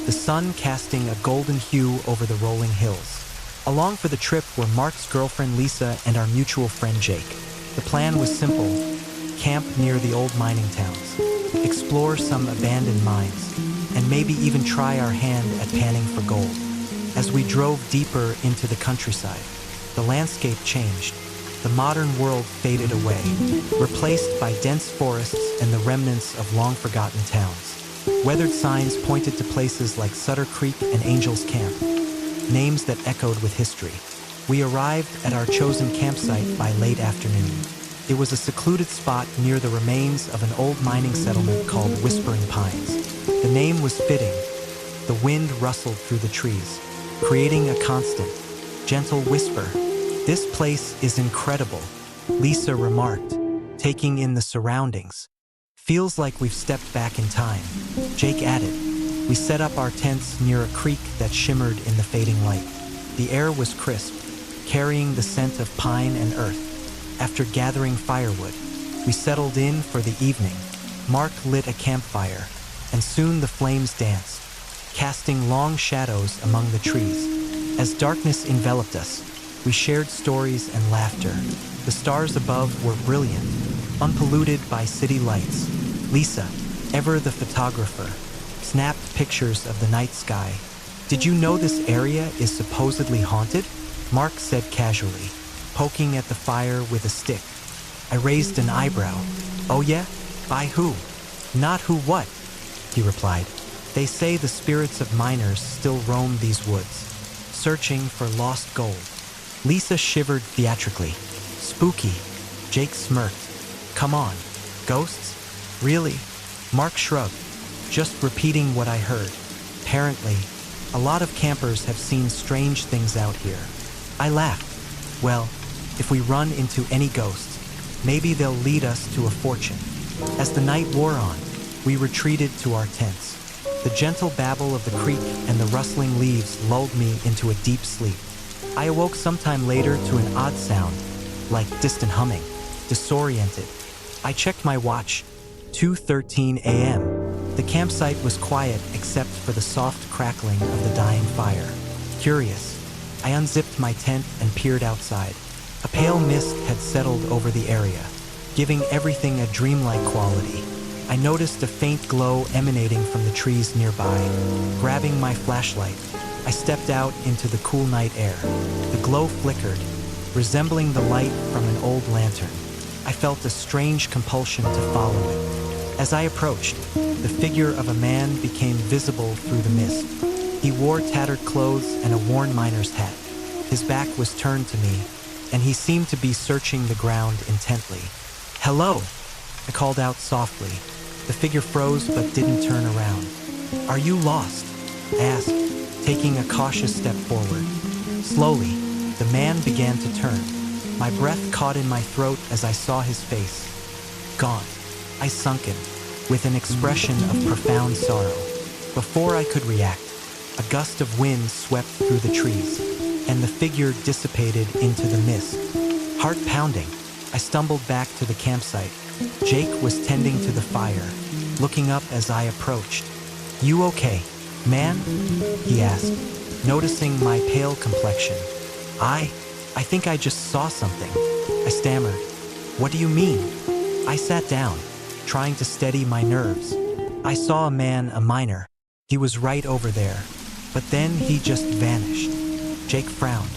the sun casting a golden hue over the rolling hills. Along for the trip were Mark's girlfriend Lisa and our mutual friend Jake. The plan was simple: camp near the old mining towns, explore some abandoned mines, and maybe even try our hand at panning for gold. As we drove deeper into the countryside, the landscape changed. The modern world faded away, replaced by dense forests and the remnants of long-forgotten towns. Weathered signs pointed to places like Sutter Creek and Angel's Camp, names that echoed with history. We arrived at our chosen campsite by late afternoon. It was a secluded spot near the remains of an old mining settlement called Whispering Pines. The name was fitting. The wind rustled through the trees, creating a constant, gentle whisper. "This place is incredible," Lisa remarked, taking in the surroundings. "Feels like we've stepped back in time," Jake added. We set up our tents near a creek that shimmered in the fading light. The air was crisp, carrying the scent of pine and earth. After gathering firewood, we settled in for the evening. Mark lit a campfire, and soon the flames danced, casting long shadows among the trees. As darkness enveloped us, we shared stories and laughter. The stars above were brilliant, unpolluted by city lights. Lisa, ever the photographer, snapped pictures of the night sky. "Did you know this area is supposedly haunted?" Mark said casually, poking at the fire with a stick. I raised an eyebrow. "Oh yeah? By who?" "Not who what," he replied. "They say the spirits of miners still roam these woods, searching for lost gold." Lisa shivered theatrically. "Spooky." Jake smirked. "Come on, ghosts? Really?" Mark shrugged, just repeating what I heard. "Apparently, a lot of campers have seen strange things out here." I laughed. "Well, if we run into any ghosts, maybe they'll lead us to a fortune." As the night wore on, we retreated to our tents. The gentle babble of the creek and the rustling leaves lulled me into a deep sleep. I awoke sometime later to an odd sound, like distant humming, disoriented. I checked my watch. 2:13 a.m. The campsite was quiet except for the soft crackling of the dying fire. Curious, I unzipped my tent and peered outside. A pale mist had settled over the area, giving everything a dreamlike quality. I noticed a faint glow emanating from the trees nearby. Grabbing my flashlight, I stepped out into the cool night air. The glow flickered, resembling the light from an old lantern. I felt a strange compulsion to follow it. As I approached, the figure of a man became visible through the mist. He wore tattered clothes and a worn miner's hat. His back was turned to me, and he seemed to be searching the ground intently. "Hello," I called out softly. The figure froze but didn't turn around. "Are you lost?" I asked, taking a cautious step forward. Slowly, the man began to turn. My breath caught in my throat as I saw his face. Gaunt, I sunken, with an expression of profound sorrow. Before I could react, a gust of wind swept through the trees, and the figure dissipated into the mist. Heart pounding, I stumbled back to the campsite. Jake was tending to the fire, looking up as I approached. "You okay, man?" he asked, noticing my pale complexion. I think I just saw something," I stammered. "What do you mean?" I sat down, trying to steady my nerves. "I saw a man, a miner. He was right over there, but then he just vanished." Jake frowned.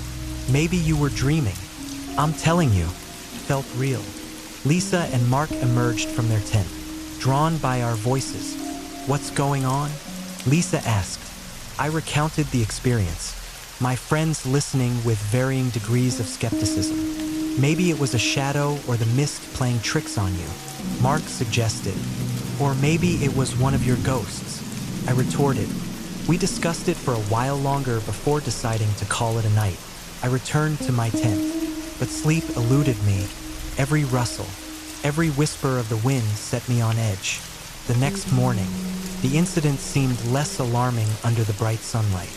"Maybe you were dreaming." "I'm telling you, felt real." Lisa and Mark emerged from their tent, drawn by our voices. "What's going on?" Lisa asked. I recounted the experience, my friends listening with varying degrees of skepticism. "Maybe it was a shadow or the mist playing tricks on you," Mark suggested. "Or maybe it was one of your ghosts," I retorted. We discussed it for a while longer before deciding to call it a night. I returned to my tent, but sleep eluded me. Every rustle, every whisper of the wind set me on edge. The next morning, the incident seemed less alarming under the bright sunlight.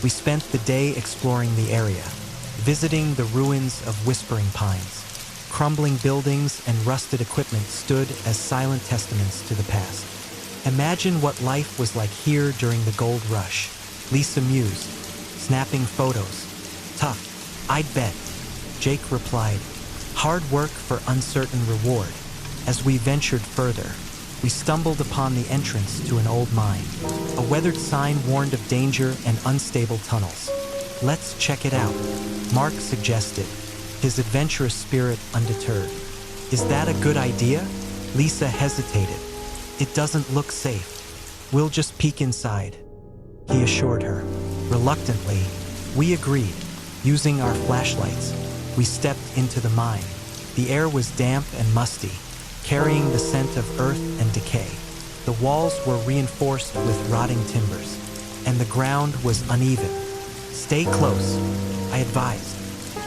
We spent the day exploring the area, visiting the ruins of Whispering Pines. Crumbling buildings and rusted equipment stood as silent testaments to the past. Imagine what life was like here during the gold rush, Lisa mused, snapping photos. Tough, I'd bet. Jake replied, hard work for uncertain reward. As we ventured further, we stumbled upon the entrance to an old mine. A weathered sign warned of danger and unstable tunnels. Let's check it out, Mark suggested, his adventurous spirit undeterred. Is that a good idea? Lisa hesitated. It doesn't look safe. We'll just peek inside, he assured her. Reluctantly, we agreed. Using our flashlights, we stepped into the mine. The air was damp and musty, carrying the scent of earth and decay. The walls were reinforced with rotting timbers, and the ground was uneven. Stay close, I advised.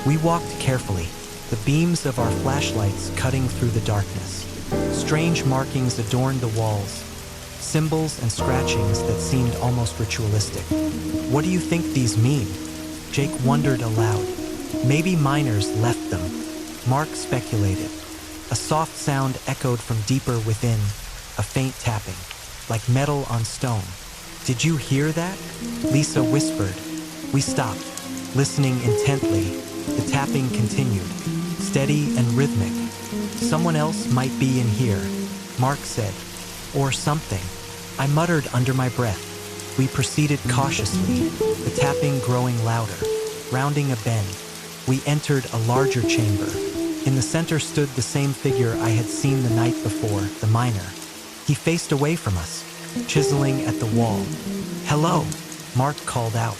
We walked carefully, the beams of our flashlights cutting through the darkness. Strange markings adorned the walls, symbols and scratchings that seemed almost ritualistic. What do you think these mean? Jake wondered aloud. Maybe miners left them, Mark speculated. A soft sound echoed from deeper within, a faint tapping, like metal on stone. Did you hear that? Lisa whispered. We stopped, listening intently. The tapping continued, steady and rhythmic. Someone else might be in here, Mark said. Or something. I muttered under my breath. We proceeded cautiously, the tapping growing louder. Rounding a bend, we entered a larger chamber. In the center stood the same figure I had seen the night before, the miner. He faced away from us, chiseling at the wall. Hello, Mark called out.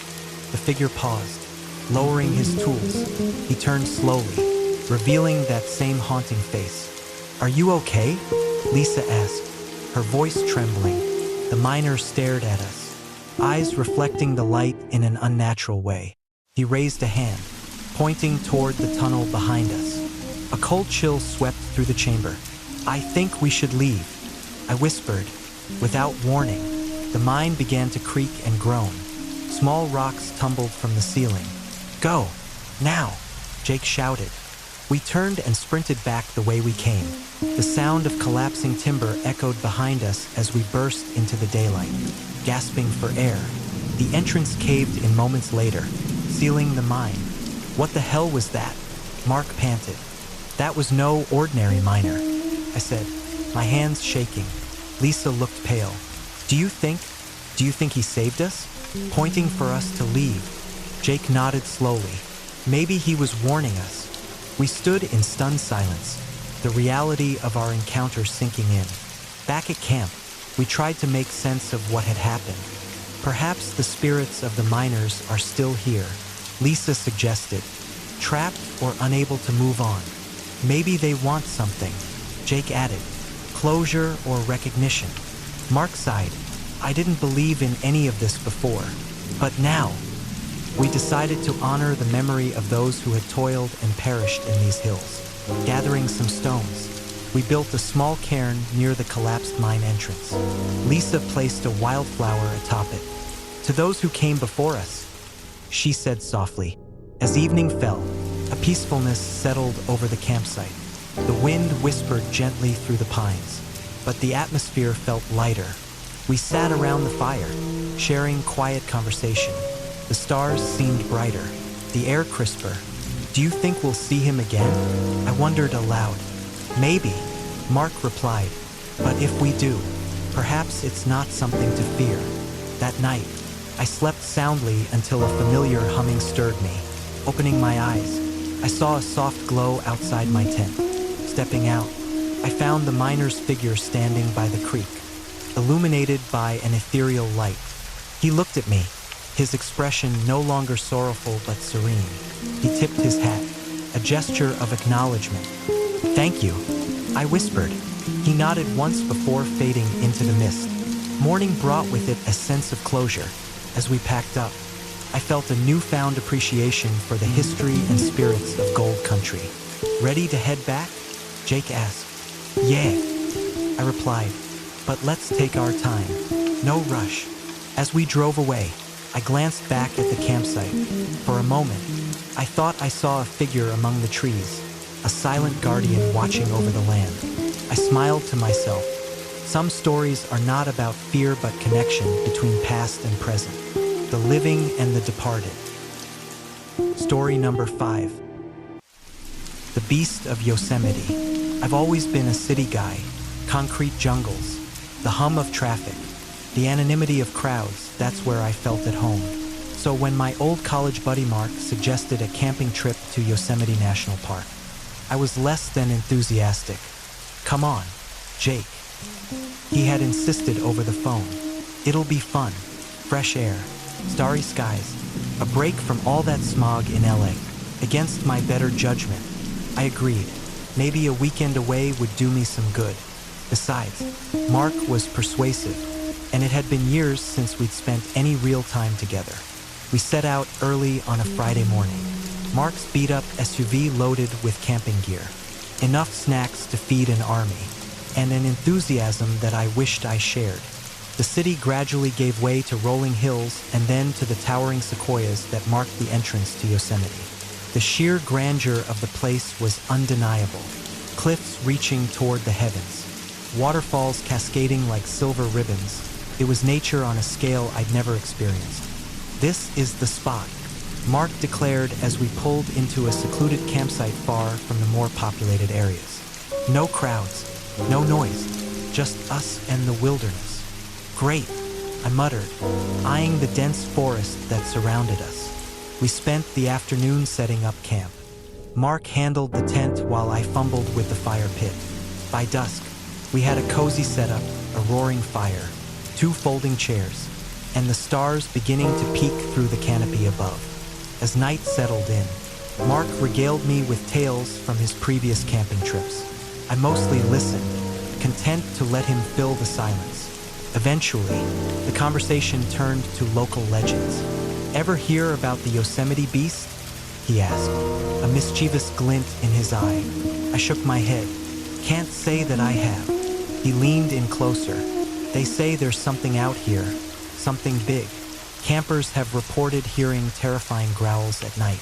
The figure paused, lowering his tools. He turned slowly, revealing that same haunting face. Are you okay? Lisa asked, her voice trembling. The miner stared at us, eyes reflecting the light in an unnatural way. He raised a hand, pointing toward the tunnel behind us. A cold chill swept through the chamber. I think we should leave, I whispered. Without warning, the mine began to creak and groan. Small rocks tumbled from the ceiling. Go, now, Jake shouted. We turned and sprinted back the way we came. The sound of collapsing timber echoed behind us as we burst into the daylight, gasping for air. The entrance caved in moments later, sealing the mine. What the hell was that? Mark panted. That was no ordinary miner, I said, my hands shaking. Lisa looked pale. Do you think he saved us? Pointing for us to leave. Jake nodded slowly. Maybe he was warning us. We stood in stunned silence, the reality of our encounter sinking in. Back at camp, we tried to make sense of what had happened. Perhaps the spirits of the miners are still here, Lisa suggested, trapped or unable to move on. Maybe they want something, Jake added, closure or recognition. Mark sighed. I didn't believe in any of this before, but now, we decided to honor the memory of those who had toiled and perished in these hills. Gathering some stones, we built a small cairn near the collapsed mine entrance. Lisa placed a wildflower atop it. To those who came before us, she said softly. As evening fell, a peacefulness settled over the campsite. The wind whispered gently through the pines, but the atmosphere felt lighter. We sat around the fire, sharing quiet conversation. The stars seemed brighter, the air crisper. Do you think we'll see him again? I wondered aloud. Maybe, Mark replied. But if we do, perhaps it's not something to fear. That night, I slept soundly until a familiar humming stirred me. Opening my eyes, I saw a soft glow outside my tent. Stepping out, I found the miner's figure standing by the creek, illuminated by an ethereal light. He looked at me, his expression no longer sorrowful but serene. He tipped his hat, a gesture of acknowledgement. Thank you, I whispered. He nodded once before fading into the mist. Morning brought with it a sense of closure. As we packed up, I felt a newfound appreciation for the history and spirits of Gold Country. Ready to head back? Jake asked. Yeah, I replied, but let's take our time. No rush. As we drove away, I glanced back at the campsite. For a moment, I thought I saw a figure among the trees, a silent guardian watching over the land. I smiled to myself. Some stories are not about fear but connection between past and present, the living and the departed. Story number 5. The Beast of Yosemite. I've always been a city guy. Concrete jungles, the hum of traffic, the anonymity of crowds, that's where I felt at home. So when my old college buddy Mark suggested a camping trip to Yosemite National Park, I was less than enthusiastic. Come on, Jake. He had insisted over the phone. It'll be fun, fresh air, starry skies, a break from all that smog in LA. Against my better judgment, I agreed. Maybe a weekend away would do me some good. Besides, Mark was persuasive, and it had been years since we'd spent any real time together. We set out early on a Friday morning. Mark's beat-up SUV loaded with camping gear, enough snacks to feed an army, and an enthusiasm that I wished I shared. The city gradually gave way to rolling hills and then to the towering sequoias that marked the entrance to Yosemite. The sheer grandeur of the place was undeniable. Cliffs reaching toward the heavens, waterfalls cascading like silver ribbons. It was nature on a scale I'd never experienced. This is the spot, Mark declared as we pulled into a secluded campsite far from the more populated areas. No crowds, no noise, just us and the wilderness. Great, I muttered, eyeing the dense forest that surrounded us. We spent the afternoon setting up camp. Mark handled the tent while I fumbled with the fire pit. By dusk, we had a cozy setup, a roaring fire, 2 folding chairs, and the stars beginning to peek through the canopy above. As night settled in, Mark regaled me with tales from his previous camping trips. I mostly listened, content to let him fill the silence. Eventually, the conversation turned to local legends. Ever hear about the Yosemite Beast? He asked, a mischievous glint in his eye. I shook my head. Can't say that I have. He leaned in closer. They say there's something out here, something big. Campers have reported hearing terrifying growls at night.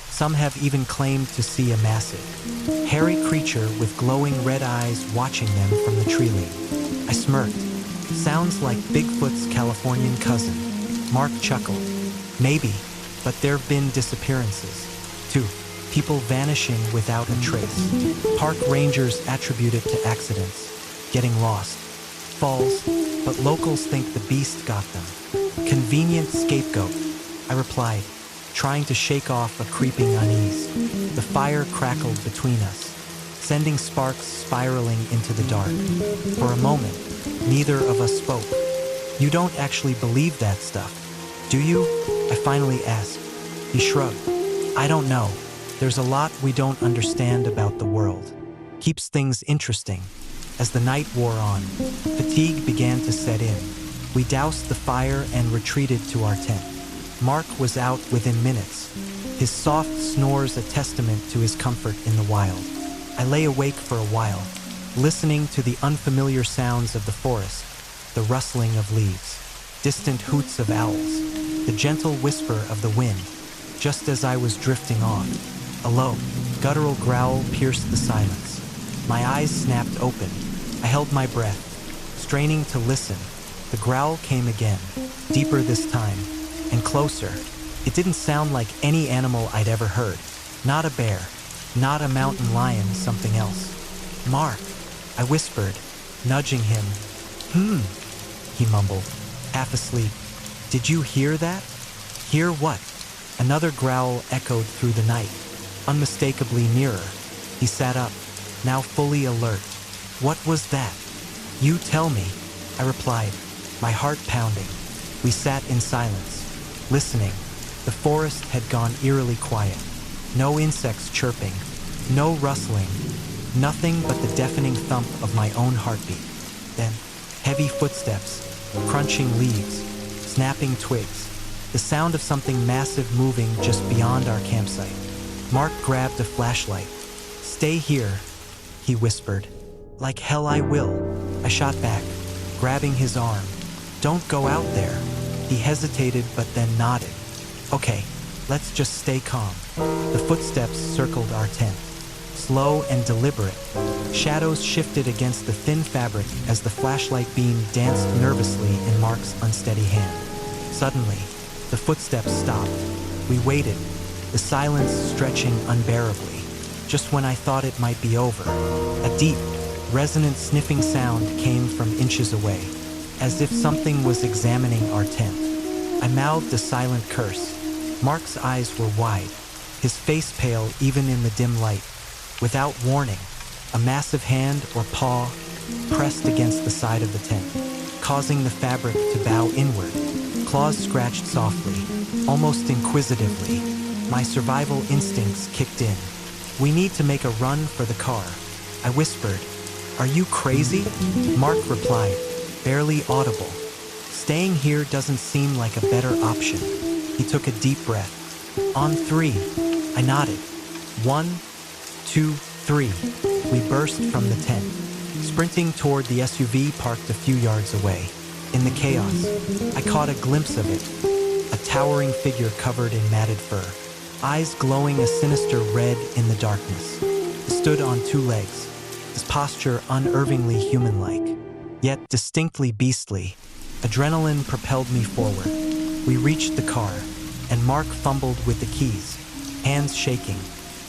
Some have even claimed to see a massive, hairy creature with glowing red eyes watching them from the tree line. I smirked. Sounds like Bigfoot's Californian cousin. Mark chuckled. Maybe, but there've been disappearances, too. People vanishing without a trace. Park rangers attribute it to accidents, getting lost, falls, but locals think the beast got them. Convenient scapegoat, I replied, trying to shake off a creeping unease. The fire crackled between us, sending sparks spiraling into the dark. For a moment, neither of us spoke. You don't actually believe that stuff, do you? I finally asked. He shrugged. I don't know. There's a lot we don't understand about the world. Keeps things interesting. As the night wore on, fatigue began to set in. We doused the fire and retreated to our tent. Mark was out within minutes, his soft snores a testament to his comfort in the wild. I lay awake for a while, listening to the unfamiliar sounds of the forest, the rustling of leaves, distant hoots of owls, the gentle whisper of the wind. Just as I was drifting off, a low, guttural growl pierced the silence. My eyes snapped open. I held my breath, straining to listen. The growl came again, deeper this time, and closer. It didn't sound like any animal I'd ever heard. Not a bear, not a mountain lion, something else. Mark, I whispered, nudging him. He mumbled, half asleep. Did you hear that? Hear what? Another growl echoed through the night, unmistakably nearer. He sat up, now fully alert. What was that? You tell me, I replied, my heart pounding. We sat in silence, listening. The forest had gone eerily quiet. No insects chirping, no rustling, nothing but the deafening thump of my own heartbeat. Then, heavy footsteps, crunching leaves, snapping twigs, the sound of something massive moving just beyond our campsite. Mark grabbed a flashlight. Stay here, he whispered. Like hell I will, I shot back, grabbing his arm. Don't go out there. He hesitated but then nodded. Okay, let's just stay calm. The footsteps circled our tent. Slow and deliberate, shadows shifted against the thin fabric as the flashlight beam danced nervously in Mark's unsteady hand. Suddenly, the footsteps stopped. We waited, the silence stretching unbearably. Just when I thought it might be over, a deep, resonant sniffing sound came from inches away, as if something was examining our tent. I mouthed a silent curse. Mark's eyes were wide, his face pale even in the dim light. Without warning, a massive hand or paw pressed against the side of the tent, causing the fabric to bow inward. Claws scratched softly, almost inquisitively. My survival instincts kicked in. We need to make a run for the car, I whispered. Are you crazy? Mark replied, barely audible. Staying here doesn't seem like a better option. He took a deep breath. On 3, I nodded. 1, 2, 3. We burst from the tent, sprinting toward the SUV parked a few yards away. In the chaos, I caught a glimpse of it, a towering figure covered in matted fur, eyes glowing a sinister red in the darkness. He stood on 2 legs, his posture unervingly human-like, yet distinctly beastly. Adrenaline propelled me forward. We reached the car, and Mark fumbled with the keys, hands shaking.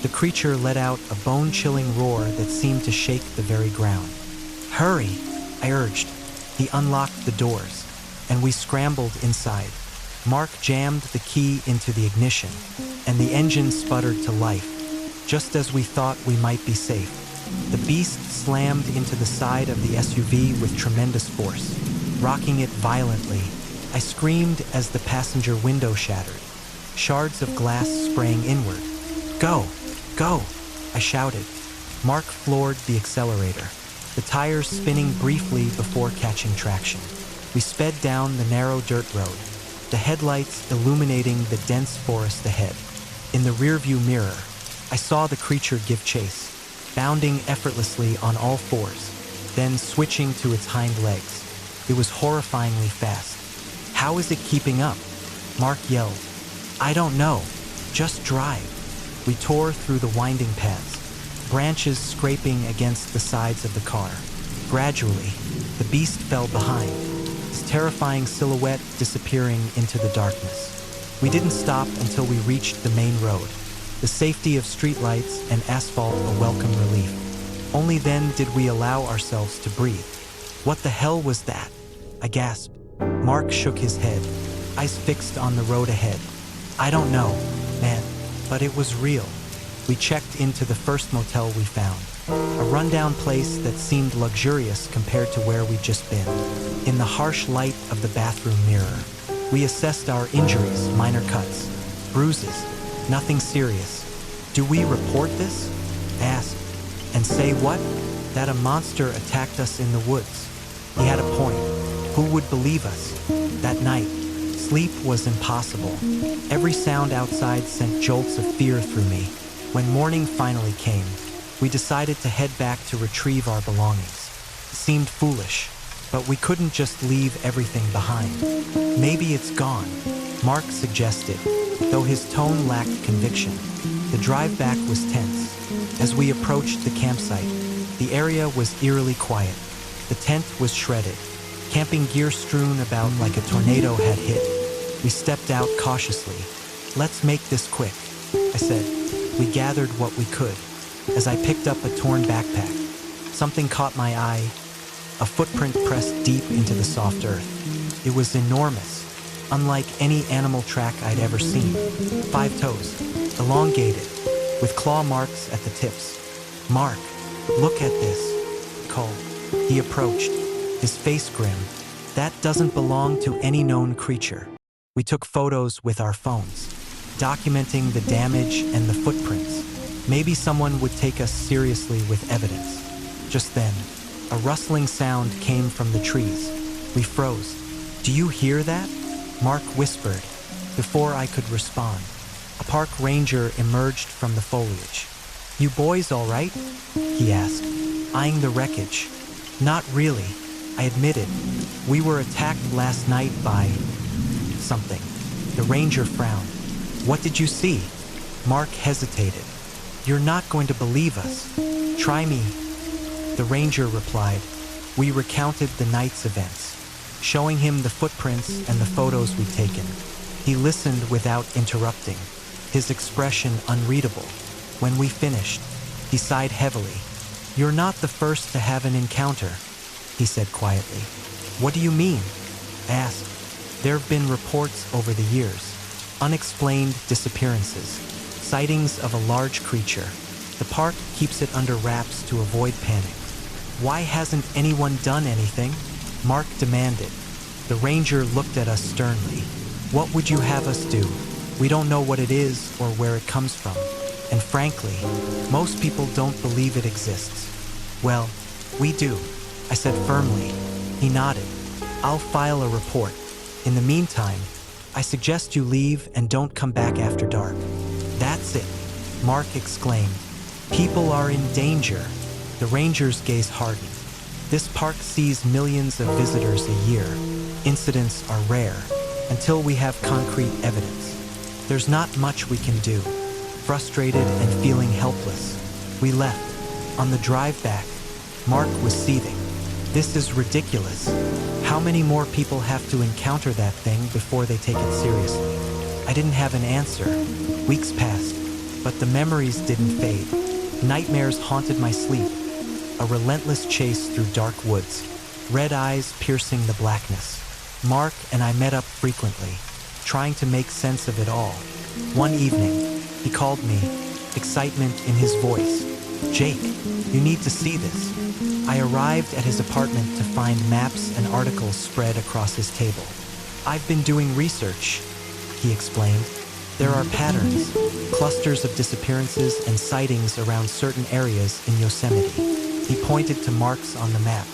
The creature let out a bone-chilling roar that seemed to shake the very ground. Hurry, I urged. He unlocked the doors, and we scrambled inside. Mark jammed the key into the ignition, and the engine sputtered to life, just as we thought we might be safe. The beast slammed into the side of the SUV with tremendous force, rocking it violently. I screamed as the passenger window shattered, shards of glass spraying inward. Go! Go! I shouted. Mark floored the accelerator, the tires spinning briefly before catching traction. We sped down the narrow dirt road, the headlights illuminating the dense forest ahead. In the rearview mirror, I saw the creature give chase, bounding effortlessly on all 4s, then switching to its hind legs. It was horrifyingly fast. How is it keeping up? Mark yelled. I don't know. Just drive. We tore through the winding paths, branches scraping against the sides of the car. Gradually, the beast fell behind, its terrifying silhouette disappearing into the darkness. We didn't stop until we reached the main road, the safety of streetlights and asphalt a welcome relief. Only then did we allow ourselves to breathe. What the hell was that? I gasped. Mark shook his head, eyes fixed on the road ahead. I don't know, man. But it was real. We checked into the first motel we found, a rundown place that seemed luxurious compared to where we'd just been. In the harsh light of the bathroom mirror, we assessed our injuries, minor cuts, bruises, nothing serious. Do we report this? I asked. And say what? That a monster attacked us in the woods. He had a point. Who would believe us? That night, sleep was impossible. Every sound outside sent jolts of fear through me. When morning finally came, we decided to head back to retrieve our belongings. It seemed foolish, but we couldn't just leave everything behind. Maybe it's gone, Mark suggested, though his tone lacked conviction. The drive back was tense. As we approached the campsite, the area was eerily quiet. The tent was shredded, camping gear strewn about like a tornado had hit. We stepped out cautiously. Let's make this quick, I said. We gathered what we could. As I picked up a torn backpack, something caught my eye, a footprint pressed deep into the soft earth. It was enormous, unlike any animal track I'd ever seen. 5 toes, elongated, with claw marks at the tips. Mark, look at this, I called. He approached, his face grim. That doesn't belong to any known creature. We took photos with our phones, documenting the damage and the footprints. Maybe someone would take us seriously with evidence. Just then, a rustling sound came from the trees. We froze. Do you hear that? Mark whispered. Before I could respond, a park ranger emerged from the foliage. You boys all right? He asked, eyeing the wreckage. Not really, I admitted. We were attacked last night by something. The ranger frowned. What did you see? Mark hesitated. You're not going to believe us. Try me. The ranger replied. We recounted the night's events, showing him the footprints and the photos we'd taken. He listened without interrupting, his expression unreadable. When we finished, he sighed heavily. You're not the first to have an encounter, he said quietly. What do you mean? I asked. There have been reports over the years. Unexplained disappearances, sightings of a large creature. The park keeps it under wraps to avoid panic. Why hasn't anyone done anything? Mark demanded. The ranger looked at us sternly. What would you have us do? We don't know what it is or where it comes from. And frankly, most people don't believe it exists. Well, we do, I said firmly. He nodded. I'll file a report. In the meantime, I suggest you leave and don't come back after dark. That's it, Mark exclaimed. People are in danger. The ranger's gaze hardened. This park sees millions of visitors a year. Incidents are rare until we have concrete evidence. There's not much we can do. Frustrated and feeling helpless, we left. On the drive back, Mark was seething. This is ridiculous. How many more people have to encounter that thing before they take it seriously? I didn't have an answer. Weeks passed, but the memories didn't fade. Nightmares haunted my sleep. A relentless chase through dark woods, red eyes piercing the blackness. Mark and I met up frequently, trying to make sense of it all. One evening, he called me, excitement in his voice. Jake, you need to see this. I arrived at his apartment to find maps and articles spread across his table. I've been doing research, he explained. There are patterns, clusters of disappearances and sightings around certain areas in Yosemite. He pointed to marks on the map.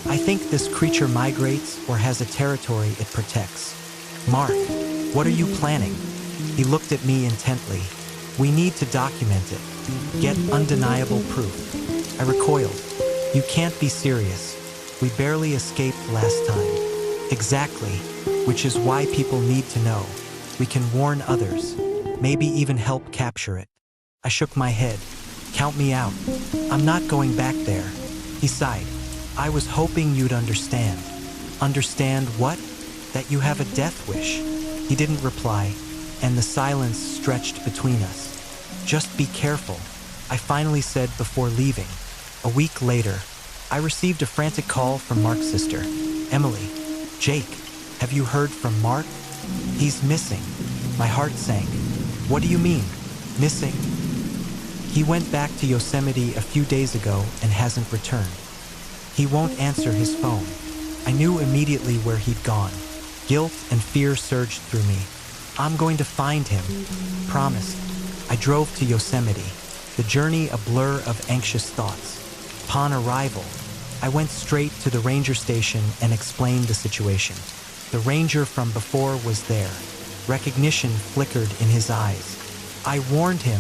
I think this creature migrates or has a territory it protects. Mark, what are you planning? He looked at me intently. We need to document it. Get undeniable proof. I recoiled. You can't be serious. We barely escaped last time. Exactly, which is why people need to know. We can warn others, maybe even help capture it. I shook my head. Count me out. I'm not going back there. He sighed. I was hoping you'd understand. Understand what? That you have a death wish. He didn't reply, and the silence stretched between us. Just be careful, I finally said before leaving. A week later, I received a frantic call from Mark's sister, Emily. Jake, have you heard from Mark? He's missing. My heart sank. What do you mean, missing? He went back to Yosemite a few days ago and hasn't returned. He won't answer his phone. I knew immediately where he'd gone. Guilt and fear surged through me. I'm going to find him. Promised. I drove to Yosemite, the journey a blur of anxious thoughts. Upon arrival, I went straight to the ranger station and explained the situation. The ranger from before was there. Recognition flickered in his eyes. I warned him,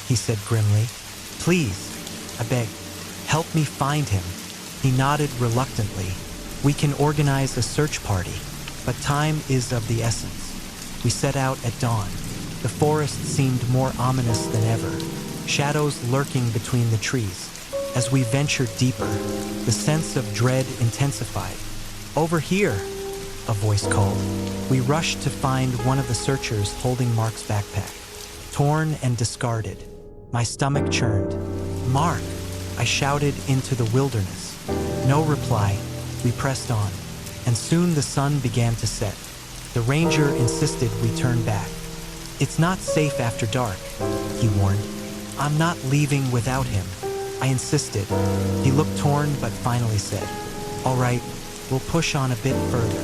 he said grimly. Please, I begged, help me find him. He nodded reluctantly. We can organize a search party, but time is of the essence. We set out at dawn. The forest seemed more ominous than ever, shadows lurking between the trees. As we ventured deeper, the sense of dread intensified. Over here, a voice called. We rushed to find one of the searchers holding Mark's backpack, torn and discarded. My stomach churned. Mark, I shouted into the wilderness. No reply. We pressed on, and soon the sun began to set. The ranger insisted we turn back. It's not safe after dark, he warned. I'm not leaving without him. I insisted. He looked torn but finally said, all right, we'll push on a bit further.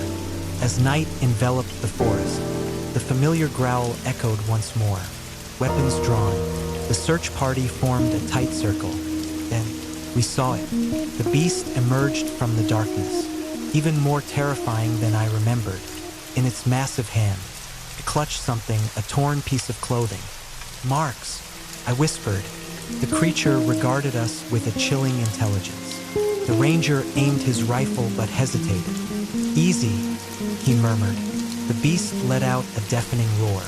As night enveloped the forest, the familiar growl echoed once more. Weapons drawn, the search party formed a tight circle. Then we saw it. The beast emerged from the darkness, even more terrifying than I remembered. In its massive hand, it clutched something, a torn piece of clothing. Marks, I whispered. The creature regarded us with a chilling intelligence. The ranger aimed his rifle but hesitated. Easy, he murmured. The beast let out a deafening roar,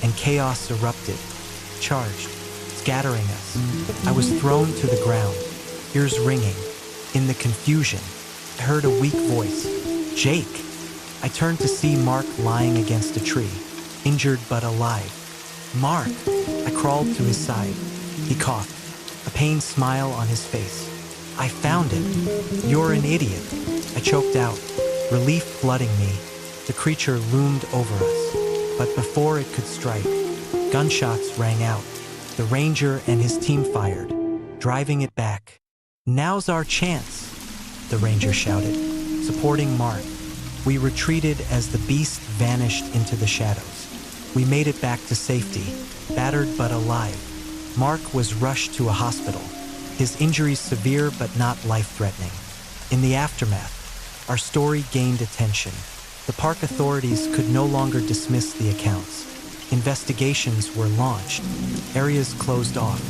and chaos erupted, charged, scattering us. I was thrown to the ground, ears ringing. In the confusion, I heard a weak voice. "Jake!" I turned to see Mark lying against a tree, injured but alive. "Mark!" I crawled to his side. He coughed, a pained smile on his face. "I found it." "You're an idiot," I choked out, relief flooding me. The creature loomed over us, but before it could strike, gunshots rang out. The ranger and his team fired, driving it back. "Now's our chance," the ranger shouted, supporting Mark. We retreated as the beast vanished into the shadows. We made it back to safety, battered but alive. Mark was rushed to a hospital, his injuries severe but not life-threatening. In the aftermath, our story gained attention. The park authorities could no longer dismiss the accounts. Investigations were launched, areas closed off,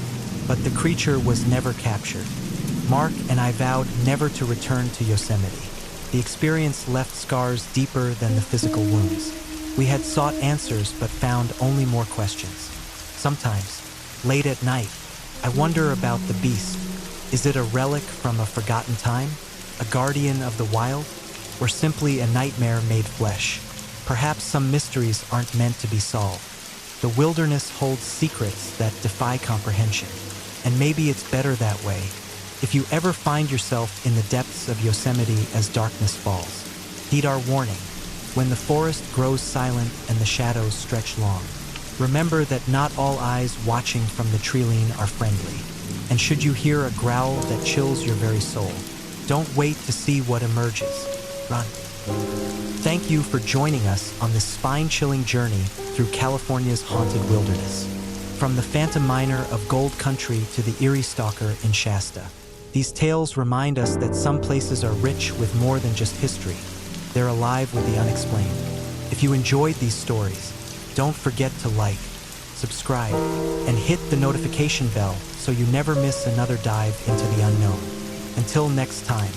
but the creature was never captured. Mark and I vowed never to return to Yosemite. The experience left scars deeper than the physical wounds. We had sought answers but found only more questions. Sometimes, late at night, I wonder about the beast. Is it a relic from a forgotten time? A guardian of the wild? Or simply a nightmare made flesh? Perhaps some mysteries aren't meant to be solved. The wilderness holds secrets that defy comprehension. And maybe it's better that way. If you ever find yourself in the depths of Yosemite as darkness falls, heed our warning. When the forest grows silent and the shadows stretch long, remember that not all eyes watching from the treeline are friendly. And should you hear a growl that chills your very soul, don't wait to see what emerges. Run. Thank you for joining us on this spine-chilling journey through California's haunted wilderness. From the phantom miner of Gold Country to the Eerie stalker in Shasta, these tales remind us that some places are rich with more than just history. They're alive with the unexplained. If you enjoyed these stories, don't forget to like, subscribe, and hit the notification bell so you never miss another dive into the unknown. Until next time,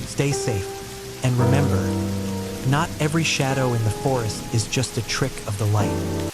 stay safe, and remember, not every shadow in the forest is just a trick of the light.